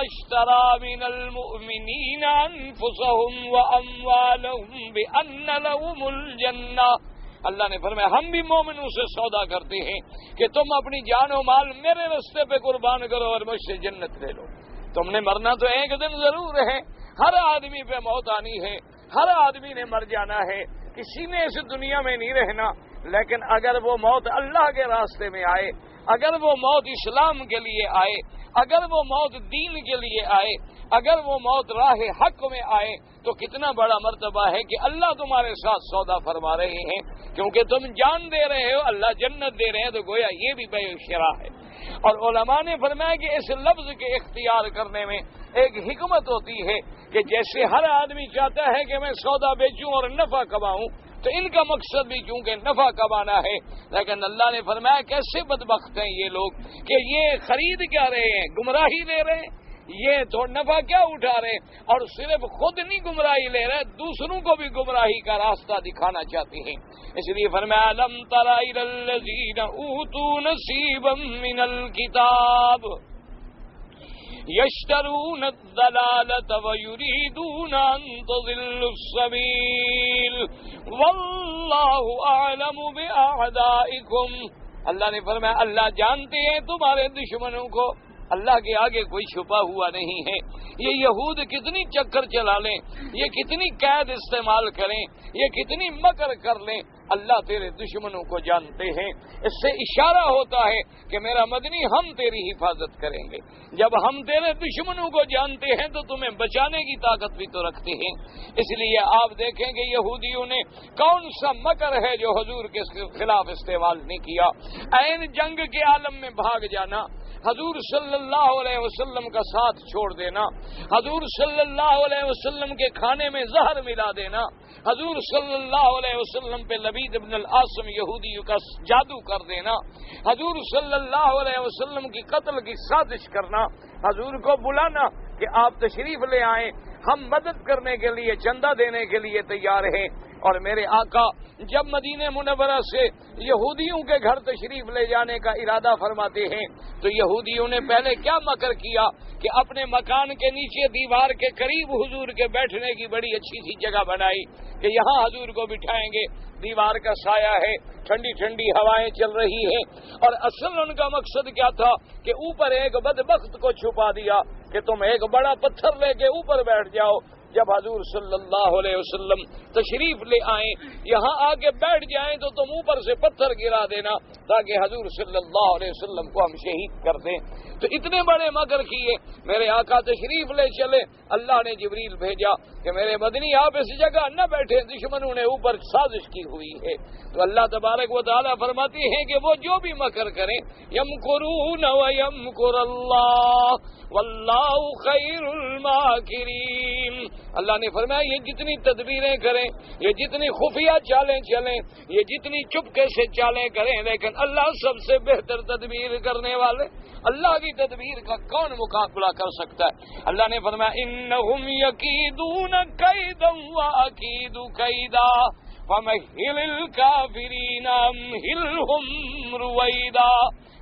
اشترى من المؤمنین انفسهم واموالهم بان لهم الجنہ، اللہ نے فرمایا ہم بھی مومنوں سے سودا کرتے ہیں کہ تم اپنی جان و مال میرے راستے پہ قربان کرو اور مجھ سے جنت لے لو۔ تم نے مرنا تو ایک دن ضرور ہے، ہر آدمی پہ موت آنی ہے، ہر آدمی نے مر جانا ہے، کسی نے اس دنیا میں نہیں رہنا، لیکن اگر وہ موت اللہ کے راستے میں آئے، اگر وہ موت اسلام کے لیے آئے، اگر وہ موت دین کے لیے آئے، اگر وہ موت راہ حق میں آئے، تو کتنا بڑا مرتبہ ہے کہ اللہ تمہارے ساتھ سودا فرما رہے ہیں، کیونکہ تم جان دے رہے ہو، اللہ جنت دے رہے ہیں، تو گویا یہ بھی بے شرع ہے۔ اور علماء نے فرمایا کہ اس لفظ کے اختیار کرنے میں ایک حکمت ہوتی ہے کہ جیسے ہر آدمی چاہتا ہے کہ میں سودا بیچوں اور نفع کماؤں، تو ان کا مقصد بھی چونکہ نفع کمانا ہے، لیکن اللہ نے فرمایا کیسے بدبخت ہیں یہ لوگ کہ یہ خرید کیا رہے ہیں، گمراہی لے رہے ہیں، یہ تو نفع کیا اٹھا رہے ہیں، اور صرف خود نہیں گمراہی لے رہے، دوسروں کو بھی گمراہی کا راستہ دکھانا چاہتے ہیں۔ اس لیے فرمایا الم تر الی الذین اوتوا نصیبا من الکتاب یشترون الضلالۃ ویریدون ان تضلوا السبیل واللہ اعلم باعدائکم، اللہ نے فرمایا اللہ جانتے ہیں تمہارے دشمنوں کو، اللہ کے آگے کوئی چھپا ہوا نہیں ہے۔ یہ یہود کتنی چکر چلا لیں، یہ کتنی قید استعمال کریں، یہ کتنی مکر کر لیں، اللہ تیرے دشمنوں کو جانتے ہیں۔ اس سے اشارہ ہوتا ہے کہ میرا مدنی ہم تیری حفاظت کریں گے، جب ہم تیرے دشمنوں کو جانتے ہیں تو تمہیں بچانے کی طاقت بھی تو رکھتے ہیں۔ اس لیے آپ دیکھیں کہ یہودیوں نے کون سا مکر ہے جو حضور کے خلاف استعمال نہیں کیا۔ عین جنگ کے عالم میں بھاگ جانا، حضور صلی اللہ علیہ وسلم کا ساتھ چھوڑ دینا، حضور صلی اللہ علیہ وسلم کے کھانے میں زہر ملا دینا، حضور صلی اللہ علیہ وسلم پہ لبید ابن العاصم یہودی کا جادو کر دینا، حضور صلی اللہ علیہ وسلم کی قتل کی سازش کرنا، حضور کو بلانا کہ آپ تشریف لے آئیں، ہم مدد کرنے کے لیے چندہ دینے کے لیے تیار ہیں۔ اور میرے آقا جب مدینہ منورہ سے یہودیوں کے گھر تشریف لے جانے کا ارادہ فرماتے ہیں تو یہودیوں نے پہلے کیا مکر کیا کہ اپنے مکان کے نیچے دیوار کے قریب حضور کے بیٹھنے کی بڑی اچھی سی جگہ بنائی کہ یہاں حضور کو بٹھائیں گے، دیوار کا سایہ ہے، ٹھنڈی ٹھنڈی ہوائیں چل رہی ہیں، اور اصل ان کا مقصد کیا تھا کہ اوپر ایک بدبخت کو چھپا دیا کہ تم ایک بڑا پتھر لے کے اوپر بیٹھ جاؤ، جب حضور صلی اللہ علیہ وسلم تشریف لے آئیں یہاں آگے بیٹھ جائیں تو تم اوپر سے پتھر گرا دینا تاکہ حضور صلی اللہ علیہ وسلم کو ہم شہید کر دیں۔ تو اتنے بڑے مکر کیے، میرے آقا تشریف لے چلے، اللہ نے جبریل بھیجا کہ میرے مدنی آپ اس جگہ نہ بیٹھے، دشمنوں نے اوپر سازش کی ہوئی ہے۔ تو اللہ تبارک و تعالیٰ فرماتے ہیں کہ وہ جو بھی مکر کریں، یمکرون ویمکر اللہ واللہ خیر الماکرین، اللہ نے فرمایا یہ جتنی تدبیریں کریں، یہ جتنی خفیہ چالیں چلیں، یہ جتنی چپکے سے چالیں کریں، لیکن اللہ سب سے بہتر تدبیر کرنے والے، اللہ کی تدبیر کا کون مقابلہ کر سکتا ہے؟ اللہ نے فرمایا انہم یکیدون کیدا واکید کیدا فمہل الکافرین امہلہم رویدا۔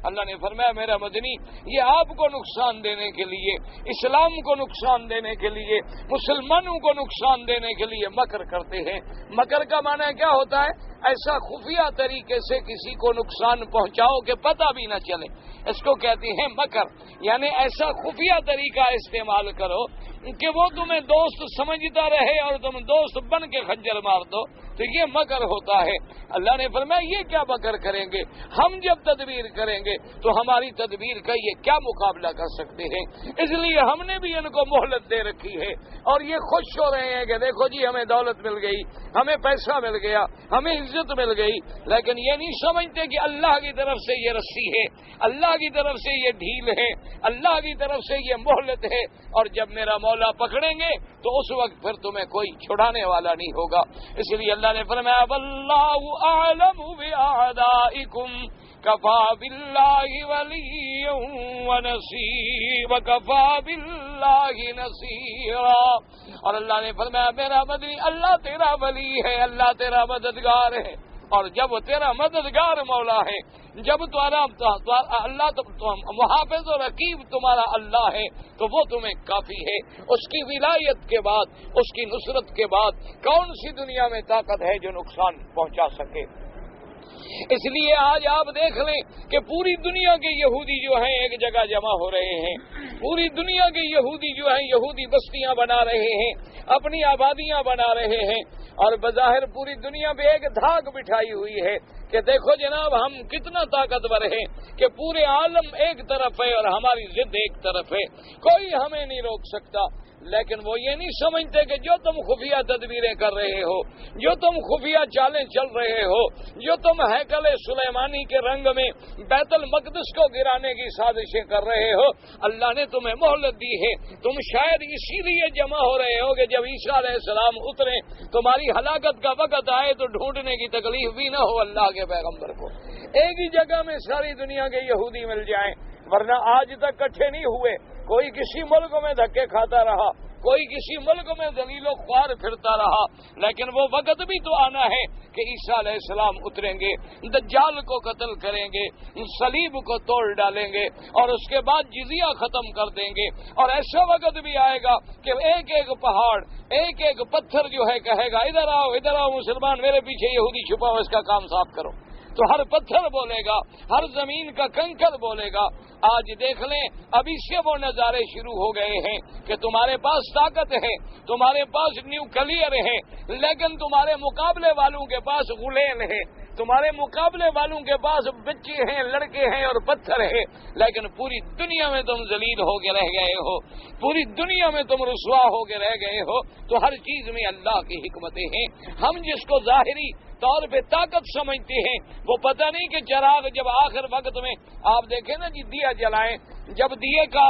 اللہ نے فرمایا میرا مدنی یہ آپ کو نقصان دینے کے لیے، اسلام کو نقصان دینے کے لیے، مسلمانوں کو نقصان دینے کے لیے مکر کرتے ہیں۔ مکر کا معنی کیا ہوتا ہے؟ ایسا خفیہ طریقے سے کسی کو نقصان پہنچاؤ کہ پتہ بھی نہ چلے، اس کو کہتے ہیں مکر۔ یعنی ایسا خفیہ طریقہ استعمال کرو کہ وہ تمہیں دوست سمجھتا رہے اور تم دوست بن کے خنجر مار دو، تو یہ مکر ہوتا ہے۔ اللہ نے فرمایا یہ کیا مکر کریں گے؟ ہم جب تدبیر کریں گے تو ہماری تدبیر کا یہ کیا مقابلہ کر سکتے ہیں؟ اس لیے ہم نے بھی ان کو مہلت دے رکھی ہے اور یہ خوش ہو رہے ہیں کہ دیکھو جی ہمیں دولت مل گئی، ہمیں پیسہ مل گیا، ہمیں عزت مل گئی، لیکن یہ نہیں سمجھتے کہ اللہ کی طرف سے یہ رسی ہے، اللہ کی طرف سے یہ ڈھیل ہے، اللہ کی طرف سے یہ مہلت ہے، اور جب میرا مولا پکڑیں گے تو اس وقت پھر تمہیں کوئی چھڑانے والا نہیں ہوگا۔ اس لیے اللہ نے فرمایا واللہ اعلم باعدائکم کفا باللہ ولیا ونصیر وکفا باللہ نصیرا، اور اللہ نے فرمایا میرا مدنی اللہ تیرا ولی ہے، اللہ تیرا مددگار ہے، اور جب تیرا مددگار مولا ہے، جب اللہ محافظ و رقیب تمہارا اللہ ہے تو وہ تمہیں کافی ہے۔ اس کی ولایت کے بعد، اس کی نصرت کے بعد کون سی دنیا میں طاقت ہے جو نقصان پہنچا سکے؟ اس لیے آج آپ دیکھ لیں کہ پوری دنیا کے یہودی جو ہیں ایک جگہ جمع ہو رہے ہیں، پوری دنیا کے یہودی جو ہیں یہودی بستیاں بنا رہے ہیں، اپنی آبادیاں بنا رہے ہیں، اور بظاہر پوری دنیا پہ ایک دھاک بٹھائی ہوئی ہے کہ دیکھو جناب ہم کتنا طاقتور ہیں کہ پورے عالم ایک طرف ہے اور ہماری ضد ایک طرف ہے، کوئی ہمیں نہیں روک سکتا۔ لیکن وہ یہ نہیں سمجھتے کہ جو تم خفیہ تدبیریں کر رہے ہو، جو تم خفیہ چالیں چل رہے ہو، جو تم ہیکل سلیمانی کے رنگ میں بیت المقدس کو گرانے کی سازشیں کر رہے ہو، اللہ نے تمہیں مہلت دی ہے۔ تم شاید اسی لیے جمع ہو رہے ہو کہ جب عیسیٰ علیہ السلام اترے تمہاری ہلاکت کا وقت آئے تو ڈھونڈنے کی تکلیف بھی نہ ہو اللہ کے پیغمبر کو، ایک ہی جگہ میں ساری دنیا کے یہودی مل جائیں، ورنہ آج تک کٹھے نہیں ہوئے۔ کوئی کسی ملک میں دھکے کھاتا رہا، کوئی کسی ملک میں ذلیل و خوار پھرتا رہا، لیکن وہ وقت بھی تو آنا ہے کہ عیسیٰ علیہ السلام اتریں گے، دجال کو قتل کریں گے، صلیب کو توڑ ڈالیں گے، اور اس کے بعد جزیہ ختم کر دیں گے، اور ایسا وقت بھی آئے گا کہ ایک ایک پہاڑ، ایک ایک پتھر جو ہے کہے گا ادھر آؤ مسلمان، میرے پیچھے یہودی چھپا ہو، اس کا کام صاف کرو، تو ہر پتھر بولے گا، ہر زمین کا کنکر بولے گا۔ آج دیکھ لیں ابھی سے وہ نظارے شروع ہو گئے ہیں کہ تمہارے پاس طاقت ہے، تمہارے پاس نیوکلیئر ہے، لیکن تمہارے مقابلے والوں کے پاس غلیل ہے، تمہارے مقابلے والوں کے پاس بچے ہیں، لڑکے ہیں اور پتھر ہے، لیکن پوری دنیا میں تم ذلیل ہو کے رہ گئے ہو، پوری دنیا میں تم رسوا ہو کے رہ گئے ہو۔ تو ہر چیز میں اللہ کی حکمتیں ہیں۔ ہم جس کو ظاہری طور پہ طاقت سمجھتے ہیں وہ پتہ نہیں کہ چراغ جب آخر وقت میں آپ دیکھیں نا جی دیا جلائیں، جب دیے کا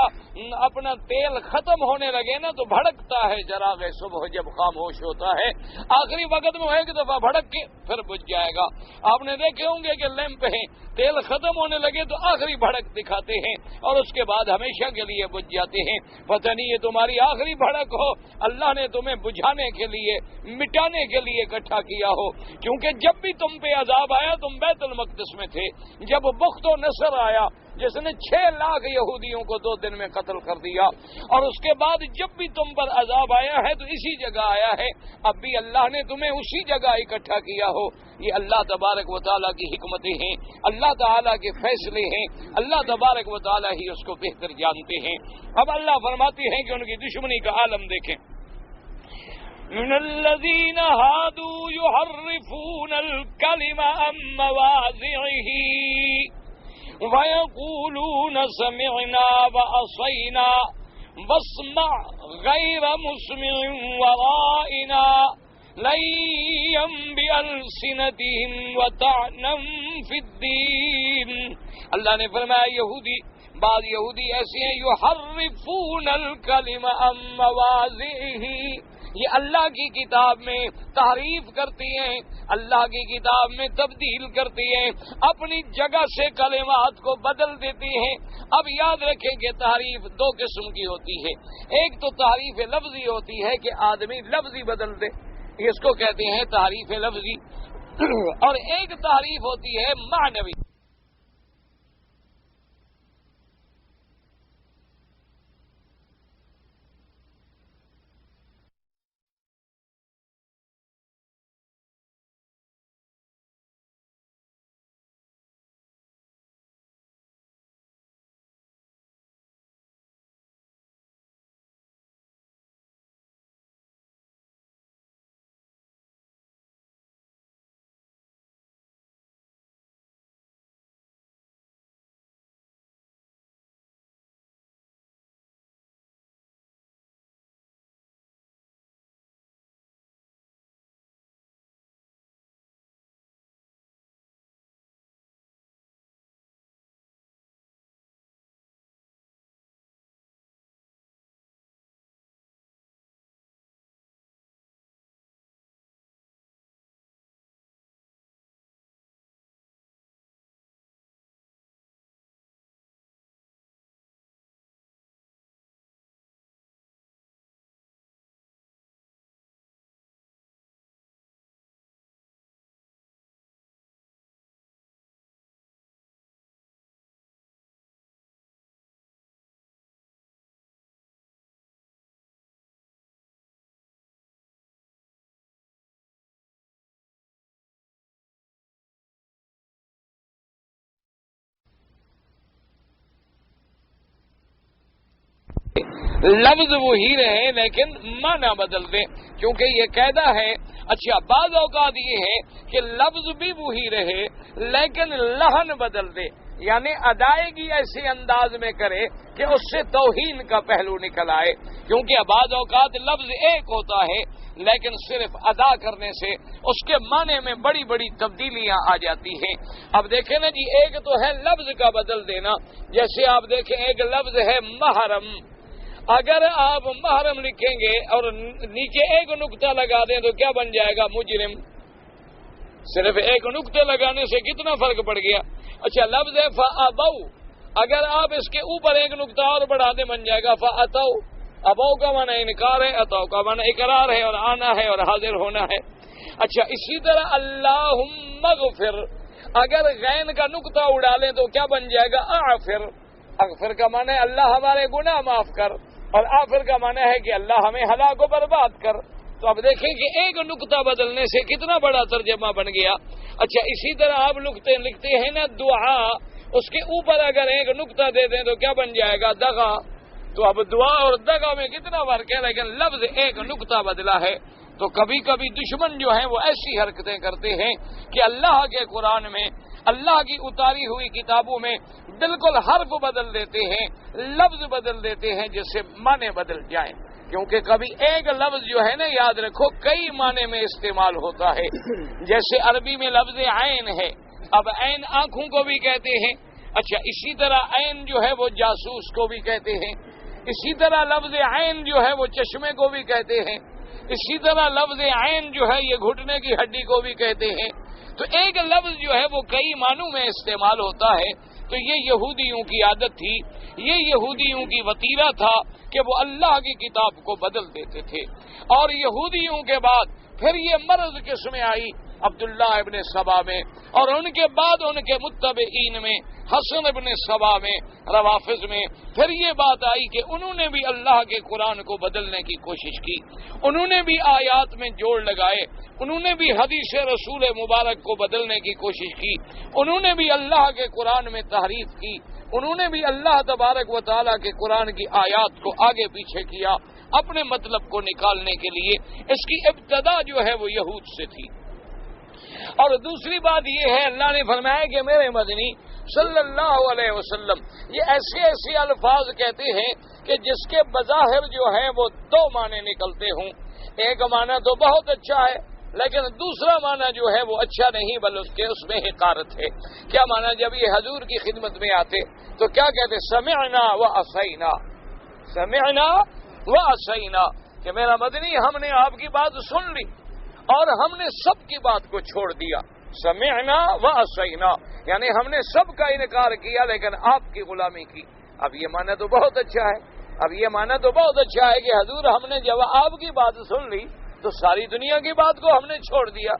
اپنا تیل ختم ہونے لگے نا تو بھڑکتا ہے چراغ صبح جب خاموش ہوتا ہے، آخری وقت میں ایک دفعہ بھڑک کے پھر بجھ جائے گا۔ آپ نے دیکھے ہوں گے کہ لیمپ ہیں، تیل ختم ہونے لگے تو آخری بھڑک دکھاتے ہیں اور اس کے بعد ہمیشہ کے لیے بجھ جاتے ہیں۔ پتہ نہیں یہ تمہاری آخری بھڑک ہو، اللہ نے تمہیں بجھانے کے لیے، مٹانے کے لیے اکٹھا کیا ہو، کیونکہ جب بھی تم پہ عذاب آیا تم بیت المقدس میں تھے، جب بخت و نصر آیا جس نے 6 لاکھ یہودیوں کو 2 دن میں قتل کر دیا، اور اس کے بعد جب بھی تم پر عذاب آیا ہے تو اسی جگہ آیا ہے، اب بھی اللہ نے تمہیں اسی جگہ اکٹھا کیا ہو۔ یہ اللہ تبارک و تعالیٰ کی حکمتیں ہیں، اللہ تعالیٰ کے فیصلے ہیں، اللہ تبارک و تعالیٰ ہی اس کو بہتر جانتے ہیں۔ اب اللہ فرماتے ہیں کہ ان کی دشمنی کا عالم دیکھیں، من الذين هادوا يحرفون الكلم عن مواضعه ويقولون سمعنا وعصينا واسمع غير مسمع ورائنا ليا بألسنتهم وطعنا في الدين. اللہ نے فرمایا یہودی، بعض یہودی ایسے ہیں یحرفون الکلم عن مواضعہ، یہ اللہ کی کتاب میں تحریف کرتی ہیں، اللہ کی کتاب میں تبدیل کرتی ہیں، اپنی جگہ سے کلمات کو بدل دیتی ہیں. اب یاد رکھیں کہ تحریف دو قسم کی ہوتی ہے. ایک تو تحریف لفظی ہوتی ہے کہ آدمی لفظی بدل دے، اس کو کہتے ہیں تحریف لفظی، اور ایک تحریف ہوتی ہے معنوی. لفظ وہی رہے لیکن معنی بدل دیں، کیونکہ یہ قاعدہ ہے. اچھا، بعض اوقات یہ ہے کہ لفظ بھی وہی رہے لیکن لحن بدل دے، یعنی ادائیگی ایسے انداز میں کرے کہ اس سے توہین کا پہلو نکل آئے. کیونکہ بعض اوقات لفظ ایک ہوتا ہے لیکن صرف ادا کرنے سے اس کے معنی میں بڑی بڑی تبدیلیاں آ جاتی ہیں. اب دیکھیں نا جی، ایک تو ہے لفظ کا بدل دینا، جیسے آپ دیکھیں ایک لفظ ہے محرم. اگر آپ محرم لکھیں گے اور نیچے ایک نقطہ لگا دیں تو کیا بن جائے گا؟ مجرم. صرف ایک نقطے لگانے سے کتنا فرق پڑ گیا. اچھا، لفظ ہے فَأَبَوْ، اگر آپ اس کے اوپر ایک نقطہ اور بڑھا دیں بن جائے گا فَأَتَوْ. ابو کا معنی انکار ہے، اتو کا معنی اقرار ہے اور آنا ہے اور حاضر ہونا ہے. اچھا، اسی طرح اللہم اغفر، اگر غین کا نقطہ اڑا لیں تو کیا بن جائے گا؟ اغفر. اغفر کا معنی ہے اللہ ہمارے گناہ معاف کر، اور آخر کا معنی ہے کہ اللہ ہمیں ہلاک و برباد کر. تو اب دیکھیں کہ ایک نقطہ بدلنے سے کتنا بڑا ترجمہ بن گیا. اچھا، اسی طرح آپ لکھتے ہیں نا دعا، اس کے اوپر اگر ایک نقطہ دے دیں تو کیا بن جائے گا؟ دغا. تو اب دعا اور دغا میں کتنا فرق ہے، لیکن لفظ ایک نقطہ بدلا ہے. تو کبھی کبھی دشمن جو ہیں وہ ایسی حرکتیں کرتے ہیں کہ اللہ کے قرآن میں، اللہ کی اتاری ہوئی کتابوں میں بالکل حرف بدل دیتے ہیں، لفظ بدل دیتے ہیں جس سے معنی بدل جائیں. کیونکہ کبھی ایک لفظ جو ہے نا، یاد رکھو، کئی معنی میں استعمال ہوتا ہے. جیسے عربی میں لفظ عین ہے، اب عین آنکھوں کو بھی کہتے ہیں. اچھا، اسی طرح عین جو ہے وہ جاسوس کو بھی کہتے ہیں. اسی طرح لفظ عین جو ہے وہ چشمے کو بھی کہتے ہیں. اسی طرح لفظ عین جو ہے یہ گھٹنے کی ہڈی کو بھی کہتے ہیں. تو ایک لفظ جو ہے وہ کئی معنوں میں استعمال ہوتا ہے. تو یہ یہودیوں کی عادت تھی، یہ یہودیوں کی وتیرہ تھا کہ وہ اللہ کی کتاب کو بدل دیتے تھے. اور یہودیوں کے بعد پھر یہ مرض قسمیں آئی عبداللہ ابن سبا میں، اور ان کے بعد ان کے متبعین میں، حسن ابن سبا میں، روافض میں. پھر یہ بات آئی کہ انہوں نے بھی اللہ کے قرآن کو بدلنے کی کوشش کی، انہوں نے بھی آیات میں جوڑ لگائے، انہوں نے بھی حدیث رسول مبارک کو بدلنے کی کوشش کی، انہوں نے بھی اللہ کے قرآن میں تحریف کی، انہوں نے بھی اللہ تبارک و تعالیٰ کے قرآن کی آیات کو آگے پیچھے کیا. اپنے مطلب کو نکالنے کے لیے. اس کی ابتدا جو ہے وہ یہود سے تھی. اور دوسری بات یہ ہے اللہ نے فرمایا کہ میرے مدنی صلی اللہ علیہ وسلم یہ ایسے ایسے الفاظ کہتے ہیں کہ جس کے بظاہر جو ہے وہ دو معنی نکلتے ہوں. ایک معنی تو بہت اچھا ہے لیکن دوسرا معنی جو ہے وہ اچھا نہیں بلکہ اس میں حقارت ہے. کیا معنی؟ جب یہ حضور کی خدمت میں آتے تو کیا کہتے؟ سمعنا و عصینا، سمعنا و عصینا، کہ میرا مدنی ہم نے آپ کی بات سن لی اور ہم نے سب کی بات کو چھوڑ دیا. سمعنا و عصینا یعنی ہم نے سب کا انکار کیا لیکن آپ کی غلامی کی. اب یہ معنی تو بہت اچھا ہے، اب یہ معنی تو بہت اچھا ہے کہ حضور ہم نے جب آپ کی بات سن لی تو ساری دنیا کی بات کو ہم نے چھوڑ دیا.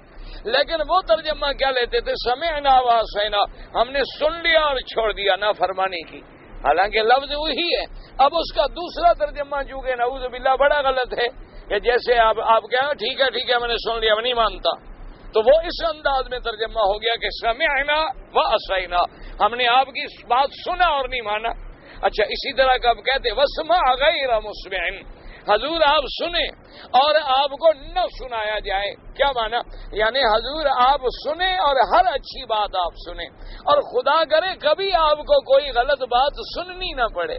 لیکن وہ ترجمہ کیا لیتے تھے؟ سمعنا و عصینا، ہم نے سن لیا اور چھوڑ دیا، نافرمانی کی. حالانکہ لفظ وہی ہے. اب اس کا دوسرا ترجمہ چونکہ نعوذ باللہ بڑا غلط ہے کہ جیسے آپ کہیں ٹھیک ہے میں نے سن لیا، میں نہیں مانتا، تو وہ اس انداز میں ترجمہ ہو گیا کہ سمعنا و عصینا، ہم نے آپ کی بات سنا اور نہیں مانا. اچھا اسی طرح کا اب کہتے واسمع غیر مسمع، حضور آپ سنیں اور آپ کو نہ سنایا جائے. کیا مانا؟ یعنی حضور آپ سنیں اور ہر اچھی بات آپ سنیں اور خدا کرے کبھی آپ کو کوئی غلط بات سننی نہ پڑے.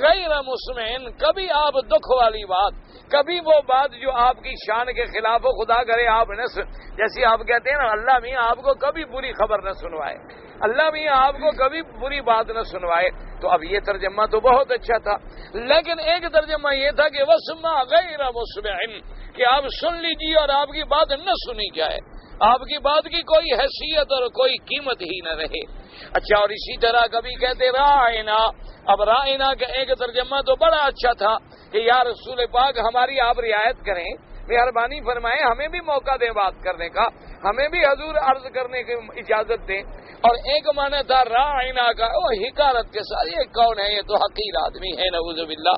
غیر مسمعن، کبھی آپ دکھ والی بات، کبھی وہ بات جو آپ کی شان کے خلاف ہو، خدا کرے آپ نہ جیسے آپ کہتے ہیں نا اللہ میاں آپ کو کبھی بری خبر نہ سنوائے، اللہ میاں آپ کو کبھی بری بات نہ سنوائے. تو اب یہ ترجمہ تو بہت اچھا تھا لیکن ایک ترجمہ یہ تھا کہ واسمع غیر مسمع، کہ آپ سن لیجیے اور آپ کی بات نہ سنی جائے، آپ کی بات کی کوئی حیثیت اور کوئی قیمت ہی نہ رہے. اچھا اور اسی طرح کبھی کہتے رائنا. اب رائنا کا ایک ترجمہ تو بڑا اچھا تھا کہ یا رسول پاک ہماری آپ رعایت کریں، مہربانی فرمائیں، ہمیں بھی موقع دیں بات کرنے کا، ہمیں بھی حضور عرض کرنے کی اجازت دیں. اور ایک معنی تھا رائنا کا حکارت کے ساتھ، یہ کون ہے؟ یہ تو حقیر آدمی ہے نعوذ باللہ.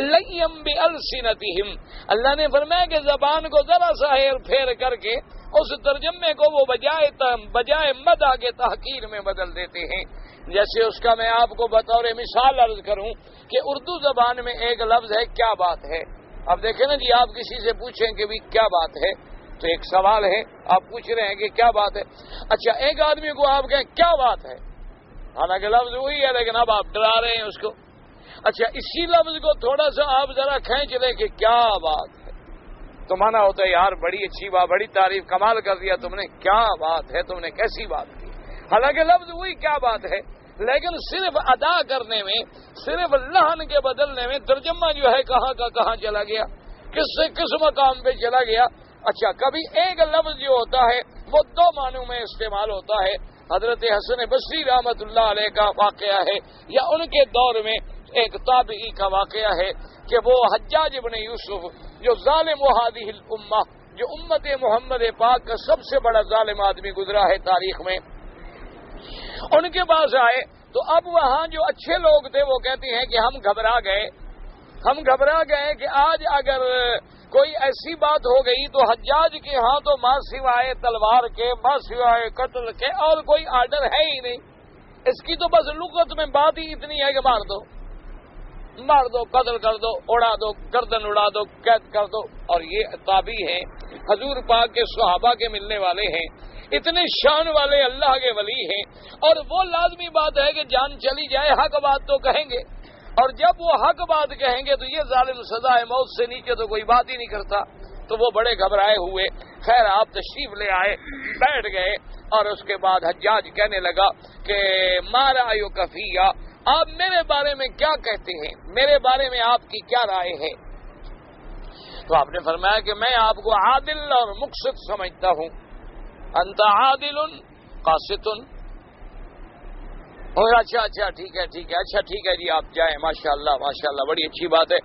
لیم بالسنتہم، اللہ نے فرمایا کہ زبان کو ذرا سا ہیر پھیر کر کے اس ترجمے کو وہ بجائے مدح کے تحقیر میں بدل دیتے ہیں. جیسے اس کا میں آپ کو بطور مثال عرض کروں کہ اردو زبان میں ایک لفظ ہے کیا بات ہے. اب دیکھیں نا جی، آپ کسی سے پوچھیں کہ بھی کیا بات ہے تو ایک سوال ہے، آپ پوچھ رہے ہیں کہ کیا بات ہے. اچھا ایک آدمی کو آپ کہیں کیا بات ہے، حالانکہ لفظ وہی ہے لیکن اب آپ ڈرا رہے ہیں اس کو. اچھا اسی لفظ کو تھوڑا سا آپ ذرا کھینچ لیں کہ کیا بات ہے تو مانا ہوتا ہے یار بڑی اچھی بات، بڑی تعریف، کمال کر دیا تم نے، کیا بات ہے، تم نے کیسی بات کی. حالانکہ لفظ وہی کیا بات ہے لیکن صرف ادا کرنے میں، صرف لحن کے بدلنے میں ترجمہ جو ہے کہاں کا کہاں چلا گیا، کس سے کس مقام پہ چلا گیا. اچھا کبھی ایک لفظ جو ہوتا ہے وہ دو معنوں میں استعمال ہوتا ہے. حضرت حسن بصری رحمت اللہ علیہ کا واقعہ ہے یا ان کے دور میں ایک تابعی کا واقعہ ہے کہ وہ حجاج ابن یوسف جو ظالم ہذہ الامہ، جو امت محمد پاک کا سب سے بڑا ظالم آدمی گزرا ہے تاریخ میں، ان کے پاس آئے تو اب وہاں جو اچھے لوگ تھے وہ کہتے ہیں کہ ہم گھبرا گئے کہ آج اگر کوئی ایسی بات ہو گئی تو حجاج کے ہاں تو ماں سوائے تلوار کے، ماں سوائے قتل کے اور کوئی آرڈر ہے ہی نہیں. اس کی تو بس لغت میں بات ہی اتنی ہے کہ مار دو، قتل کر دو، اڑا دو، گردن اڑا دو، قید کر دو. اور یہ تابعی ہیں، حضور پاک کے صحابہ کے ملنے والے ہیں، اتنے شان والے اللہ کے ولی ہیں اور وہ لازمی بات ہے کہ جان چلی جائے حق بات تو کہیں گے. اور جب وہ حق بات کہیں گے تو یہ ظالم سزائے موت سے نیچے تو کوئی بات ہی نہیں کرتا. تو وہ بڑے گھبرائے ہوئے. خیر آپ تشریف لے آئے، بیٹھ گئے اور اس کے بعد حجاج کہنے لگا کہ مارا یو کفیہ، آپ میرے بارے میں کیا کہتے ہیں، میرے بارے میں آپ کی کیا رائے ہے. تو آپ نے فرمایا کہ میں آپ کو عادل اور مقسط سمجھتا ہوں. انت عادل قاسط. اچھا ٹھیک ہے جی آپ جائیں، ماشاءاللہ بڑی اچھی بات ہے.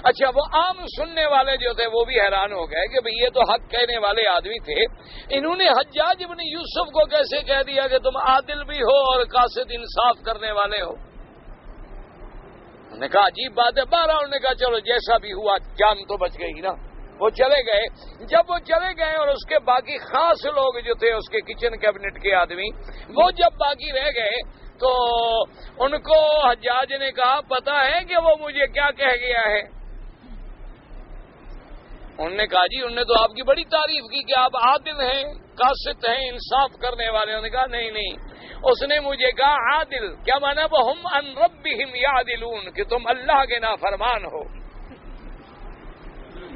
اچھا وہ عام سننے والے جو تھے وہ بھی حیران ہو گئے کہ بھئی یہ تو حق کہنے والے آدمی تھے، انہوں نے حجاج ابن یوسف کو کیسے کہہ دیا کہ تم عادل بھی ہو اور قاسط انصاف کرنے والے ہو. انہوں نے کہا عجیب بات ہے. انہوں نے کہا چلو جیسا بھی ہوا جان تو بچ گئی نا. وہ چلے گئے. جب وہ چلے گئے اور اس کے باقی خاص لوگ جو تھے اس کے کچن کیبنٹ کے آدمی وہ جب باقی رہ گئے تو ان کو حجاج نے کہا پتا ہے کہ وہ مجھے کیا کہہ گیا ہے. انہوں نے کہا جی انہوں نے تو آپ کی بڑی تعریف کی کہ آپ عادل ہیں، قاسط ہیں، انصاف کرنے والے. انہوں نے کہا نہیں. اس نے مجھے کہا عادل کیا مانا؟ وَهُمْ عَنْ رَبِّهِمْ يَعْدِلُونَ، کہ تم اللہ کے نافرمان ہو.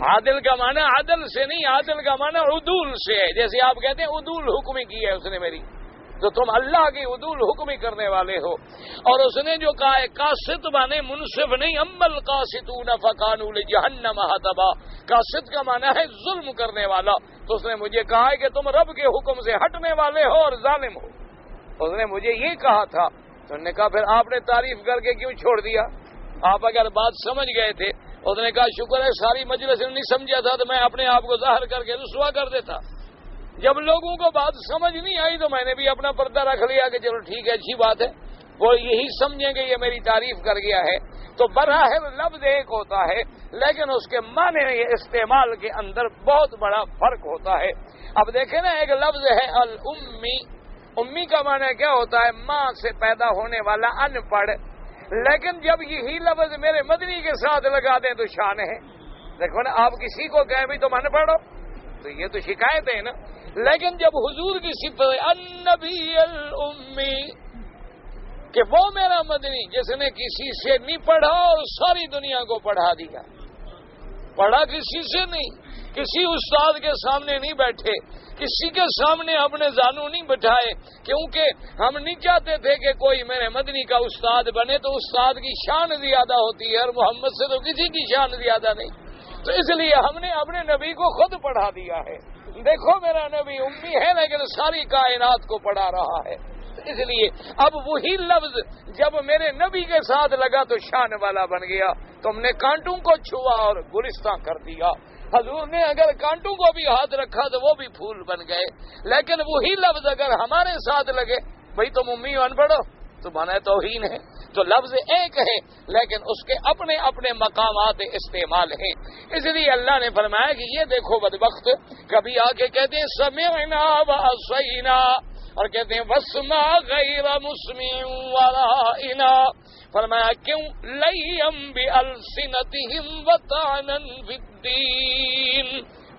عادل کا مانا عدل سے نہیں، عادل کا مانا عدول سے ہے. جیسے آپ کہتے ہیں عدول حکمی کی ہے اس نے میری، تو تم اللہ کی عدول حکمی کرنے والے ہو. اور اس نے جو کہا ہے قاسط مانے منصف نہیں، اما القاسطون فکانوا لجہنم حطبا. قاسط کا مانا ہے ظلم کرنے والا. تو اس نے مجھے کہا ہے کہ تم رب کے حکم سے ہٹنے والے ہو اور ظالم ہو. اس نے مجھے یہ کہا تھا. تو انہوں نے کہا پھر آپ نے تعریف کر کے کیوں چھوڑ دیا؟ آپ اگر بات سمجھ گئے تھے. اس نے کہا شکر ہے ساری مجلس نے نہیں سمجھا تھا تو میں اپنے آپ کو ظاہر کر کے رسوا کر دیتا. جب لوگوں کو بات سمجھ نہیں آئی تو میں نے بھی اپنا پردہ رکھ لیا کہ چلو ٹھیک ہے اچھی بات ہے، وہ یہی سمجھیں گے یہ میری تعریف کر گیا ہے. تو براہ لفظ ایک ہوتا ہے لیکن اس کے معنی استعمال کے اندر بہت بڑا فرق ہوتا ہے. اب دیکھیں نا، ایک لفظ ہے الامی. امی کا معنی کیا ہوتا ہے؟ ماں سے پیدا ہونے والا ان پڑھ. لیکن جب یہی لفظ میرے مدنی کے ساتھ لگا دیں تو شان ہے. دیکھو نا، آپ کسی کو کہیں بھی تم ان پڑھ ہو تو یہ تو شکایت ہے نا. لیکن جب حضور کی صفت النبی الامی، کہ وہ میرا مدنی جس نے کسی سے نہیں پڑھا اور ساری دنیا کو پڑھا دیا. پڑھا کسی سے نہیں، کسی استاد کے سامنے نہیں بیٹھے، کسی کے سامنے اپنے زانو نہیں بٹھائے، کیونکہ ہم نہیں چاہتے تھے کہ کوئی میرے مدنی کا استاد بنے تو استاد کی شان زیادہ ہوتی ہے اور محمد سے تو کسی کی شان زیادہ نہیں. تو اس لیے ہم نے اپنے نبی کو خود پڑھا دیا ہے. دیکھو میرا نبی امی ہے لیکن ساری کائنات کو پڑھا رہا ہے. اس لیے اب وہی لفظ جب میرے نبی کے ساتھ لگا تو شان والا بن گیا. تم نے کانٹوں کو چھوا اور گلستان کر دیا. حضور نے اگر کانٹوں کو بھی ہاتھ رکھا تو وہ بھی پھول بن گئے. لیکن وہی لفظ اگر ہمارے ساتھ لگے، بھئی تم امی ان پڑھو، تو مانا توہین ہے. تو لفظ ایک ہے لیکن اس کے اپنے اپنے مقامات استعمال ہیں. اس لیے اللہ نے فرمایا کہ یہ دیکھو بدبخت کبھی آ کے کہتے ہیں سمعنا وعصینا، اور کہتے ہیں واسمع غیر مسمع ورائنا. فرمایا کیوں؟ لیم بالسنتہم وطعنا فی الدین.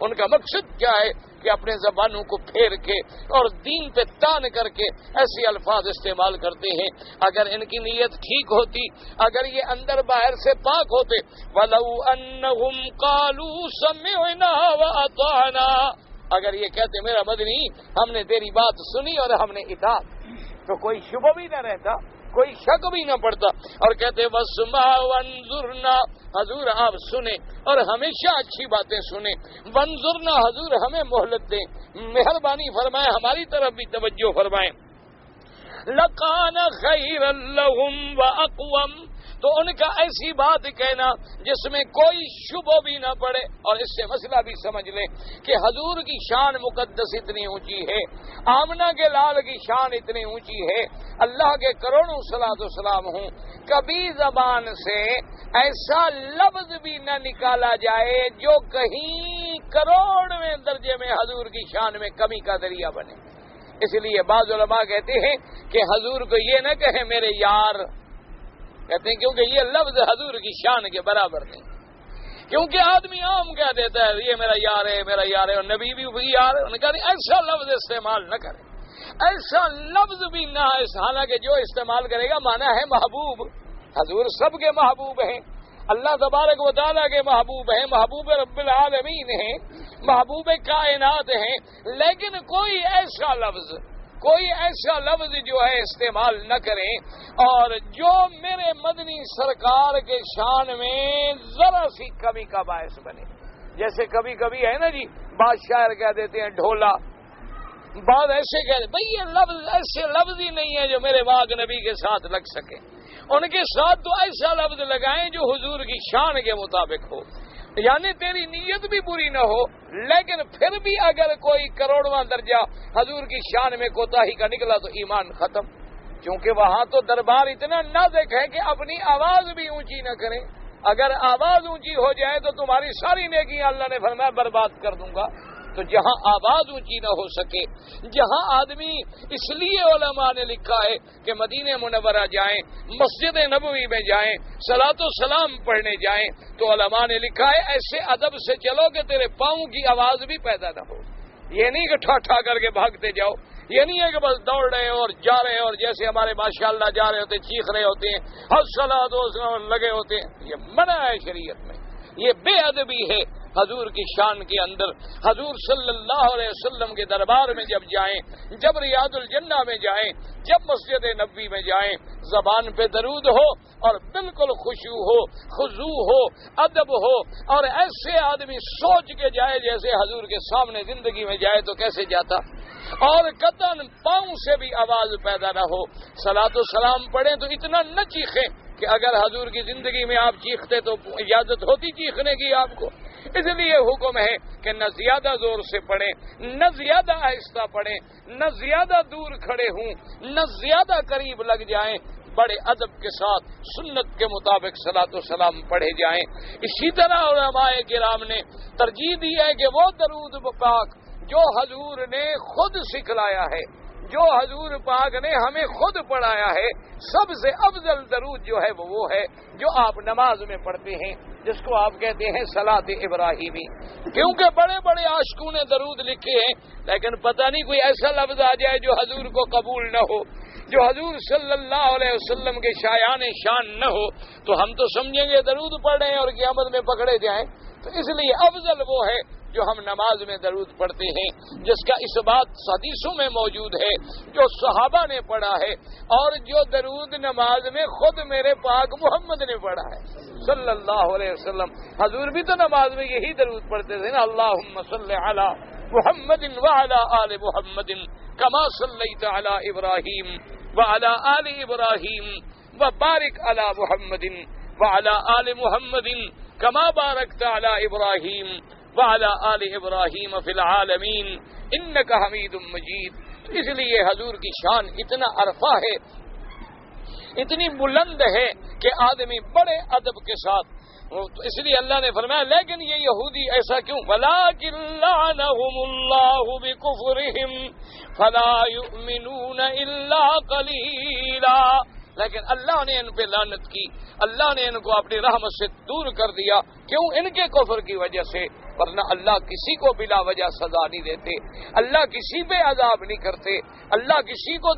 ان کا مقصد کیا ہے کہ اپنے زبانوں کو پھیر کے اور دین پہ تان کر کے ایسے الفاظ استعمال کرتے ہیں. اگر ان کی نیت ٹھیک ہوتی، اگر یہ اندر باہر سے پاک ہوتے، وَلَوْ أَنَّهُمْ قَالُوا سَمِعْنَا وَأَطَعْنَا، اگر یہ کہتے میرا مدنی ہم نے تیری بات سنی اور ہم نے اطاعت، تو کوئی شبہ بھی نہ رہتا، کوئی شک بھی نہ پڑتا. اور کہتے وَاسْمَعْ وَانظُرْنَا، حضور آپ سنیں اور ہمیشہ اچھی باتیں سنیں. وَانظُرْنَا، حضور ہمیں مہلت دیں، مہربانی فرمائیں، ہماری طرف بھی توجہ فرمائیں. لَكَانَ خَيْرًا لَهُمْ وَأَقْوَمْ، تو ان کا ایسی بات کہنا جس میں کوئی شبہ بھی نہ پڑے. اور اس سے مسئلہ بھی سمجھ لیں کہ حضور کی شان مقدس اتنی اونچی ہے، آمنہ کے لال کی شان اتنی اونچی ہے، اللہ کے کروڑوں صلاۃ و سلام ہوں، کبھی زبان سے ایسا لفظ بھی نہ نکالا جائے جو کہیں کروڑویں درجے میں حضور کی شان میں کمی کا ذریعہ بنے. اس لیے بعض علماء کہتے ہیں کہ حضور کو یہ نہ کہے میرے یار، کہتے ہیں کیونکہ یہ لفظ حضور کی شان کے برابر نہیں. کیونکہ آدمی عام کہہ دیتا ہے یہ میرا یار ہے، میرا یار ہے، اور نبی بھی وہی یار ہے. انہوں نے کہا ایسا لفظ استعمال نہ کرے، ایسا لفظ بھی نہ. حالانکہ جو استعمال کرے گا مانا ہے محبوب. حضور سب کے محبوب ہیں، اللہ تبارک و تعالیٰ کے محبوب ہیں، محبوب رب العالمین ہیں، محبوب کائنات ہیں. لیکن کوئی ایسا لفظ جو ہے استعمال نہ کریں اور جو میرے مدنی سرکار کے شان میں ذرا سی کمی کا باعث بنے. جیسے کبھی کبھی ہے نا جی، بعض شاعر کہہ دیتے ہیں ڈھولا، بعض ایسے کہہ دیتے، بھئی یہ لفظ ایسے لفظ ہی نہیں ہے جو میرے واق نبی کے ساتھ لگ سکے. ان کے ساتھ تو ایسا لفظ لگائیں جو حضور کی شان کے مطابق ہو. یعنی تیری نیت بھی بری نہ ہو لیکن پھر بھی اگر کوئی کروڑواں درجہ حضور کی شان میں کوتاہی کا نکلا تو ایمان ختم. کیونکہ وہاں تو دربار اتنا نازک ہے کہ اپنی آواز بھی اونچی نہ کریں. اگر آواز اونچی ہو جائے تو تمہاری ساری نیکیاں اللہ نے فرمایا برباد کر دوں گا. تو جہاں آواز اونچی نہ ہو سکے، جہاں آدمی، اس لیے علماء نے لکھا ہے کہ مدینہ منورہ جائیں، مسجد نبوی میں جائیں، صلاۃ و سلام پڑھنے جائیں، تو علماء نے لکھا ہے ایسے ادب سے چلو کہ تیرے پاؤں کی آواز بھی پیدا نہ ہو۔ یہ نہیں کہ ٹھا ٹھا کر کے بھاگتے جاؤ، یہ نہیں ہے کہ بس دوڑ رہے ہیں اور جا رہے ہیں اور جیسے ہمارے ماشاءاللہ جا رہے ہوتے ہیں چیخ رہے ہوتے ہیں، الصلاۃ والسلام لگے ہوتے ہیں۔ یہ منع ہے شریعت میں، یہ بے ادبی ہے حضور کی شان کے اندر۔ حضور صلی اللہ علیہ وسلم کے دربار میں جب جائیں، جب ریاض الجنہ میں جائیں، جب مسجد نبوی میں جائیں، زبان پہ درود ہو اور بالکل خشوع ہو، خضوع ہو، ادب ہو، اور ایسے آدمی سوچ کے جائے جیسے حضور کے سامنے زندگی میں جائے تو کیسے جاتا، اور قطعاً پاؤں سے بھی آواز پیدا نہ ہو۔ صلاۃ و سلام پڑھیں تو اتنا نہ چیخیں کہ اگر حضور کی زندگی میں آپ چیختے تو اجازت ہوتی چیخنے کی آپ کو۔ اس لیے حکم ہے کہ نہ زیادہ زور سے پڑھیں، نہ زیادہ آہستہ پڑھیں، نہ زیادہ دور کھڑے ہوں، نہ زیادہ قریب لگ جائیں، بڑے ادب کے ساتھ سنت کے مطابق صلاۃ و سلام پڑھے جائیں۔ اسی طرح علماء کرام نے ترجیح دی ہے کہ وہ درود پاک جو حضور نے خود سکھلایا ہے، جو حضور پاک نے ہمیں خود پڑھایا ہے، سب سے افضل درود جو ہے وہ ہے جو آپ نماز میں پڑھتے ہیں، جس کو آپ کہتے ہیں صلاۃ ابراہیمی۔ کیونکہ بڑے بڑے عاشقوں نے درود لکھے ہیں، لیکن پتہ نہیں کوئی ایسا لفظ آ جائے جو حضور کو قبول نہ ہو، جو حضور صلی اللہ علیہ وسلم کے شایان شان نہ ہو، تو ہم تو سمجھیں گے درود پڑھ رہے ہیں اور قیامت میں پکڑے جائیں۔ تو اس لیے افضل وہ ہے جو ہم نماز میں درود پڑھتے ہیں، جس کا اس بات حدیثوں میں موجود ہے، جو صحابہ نے پڑھا ہے، اور جو درود نماز میں خود میرے پاک محمد نے پڑھا ہے صلی اللہ علیہ وسلم۔ حضور بھی تو نماز میں یہی درود پڑھتے تھے نا، اللہم صلی علی محمد وعلی آل محمد کما صلیت علی ابراہیم وعلی آل ابراہیم وبارک علی محمد وعلی آل محمد کما بارکت علی ابراہیم وعلی آل ابراہیم فی العالمین انک حمید مجید۔ اس لیے حضور کی شان اتنا عرفہ ہے، اتنی بلند ہے کہ آدمی بڑے ادب کے ساتھ، اس لیے اللہ نے فرمایا لیکن یہ یہودی ایسا کیوں، وَلَٰكِن لَّعَنَهُمُ اللَّهُ بِكُفْرِهِمْ فَلَا يُؤْمِنُونَ إِلَّا قَلِيلًا، لیکن اللہ نے ان پہ لعنت کی، اللہ نے ان کو اپنی رحمت سے دور کر دیا، کیوں؟ ان کے کفر کی وجہ سے، ورنہ اللہ کسی کو بلا وجہ سزا نہیں دیتے، اللہ کسی پہ عذاب نہیں کرتے، اللہ کسی کو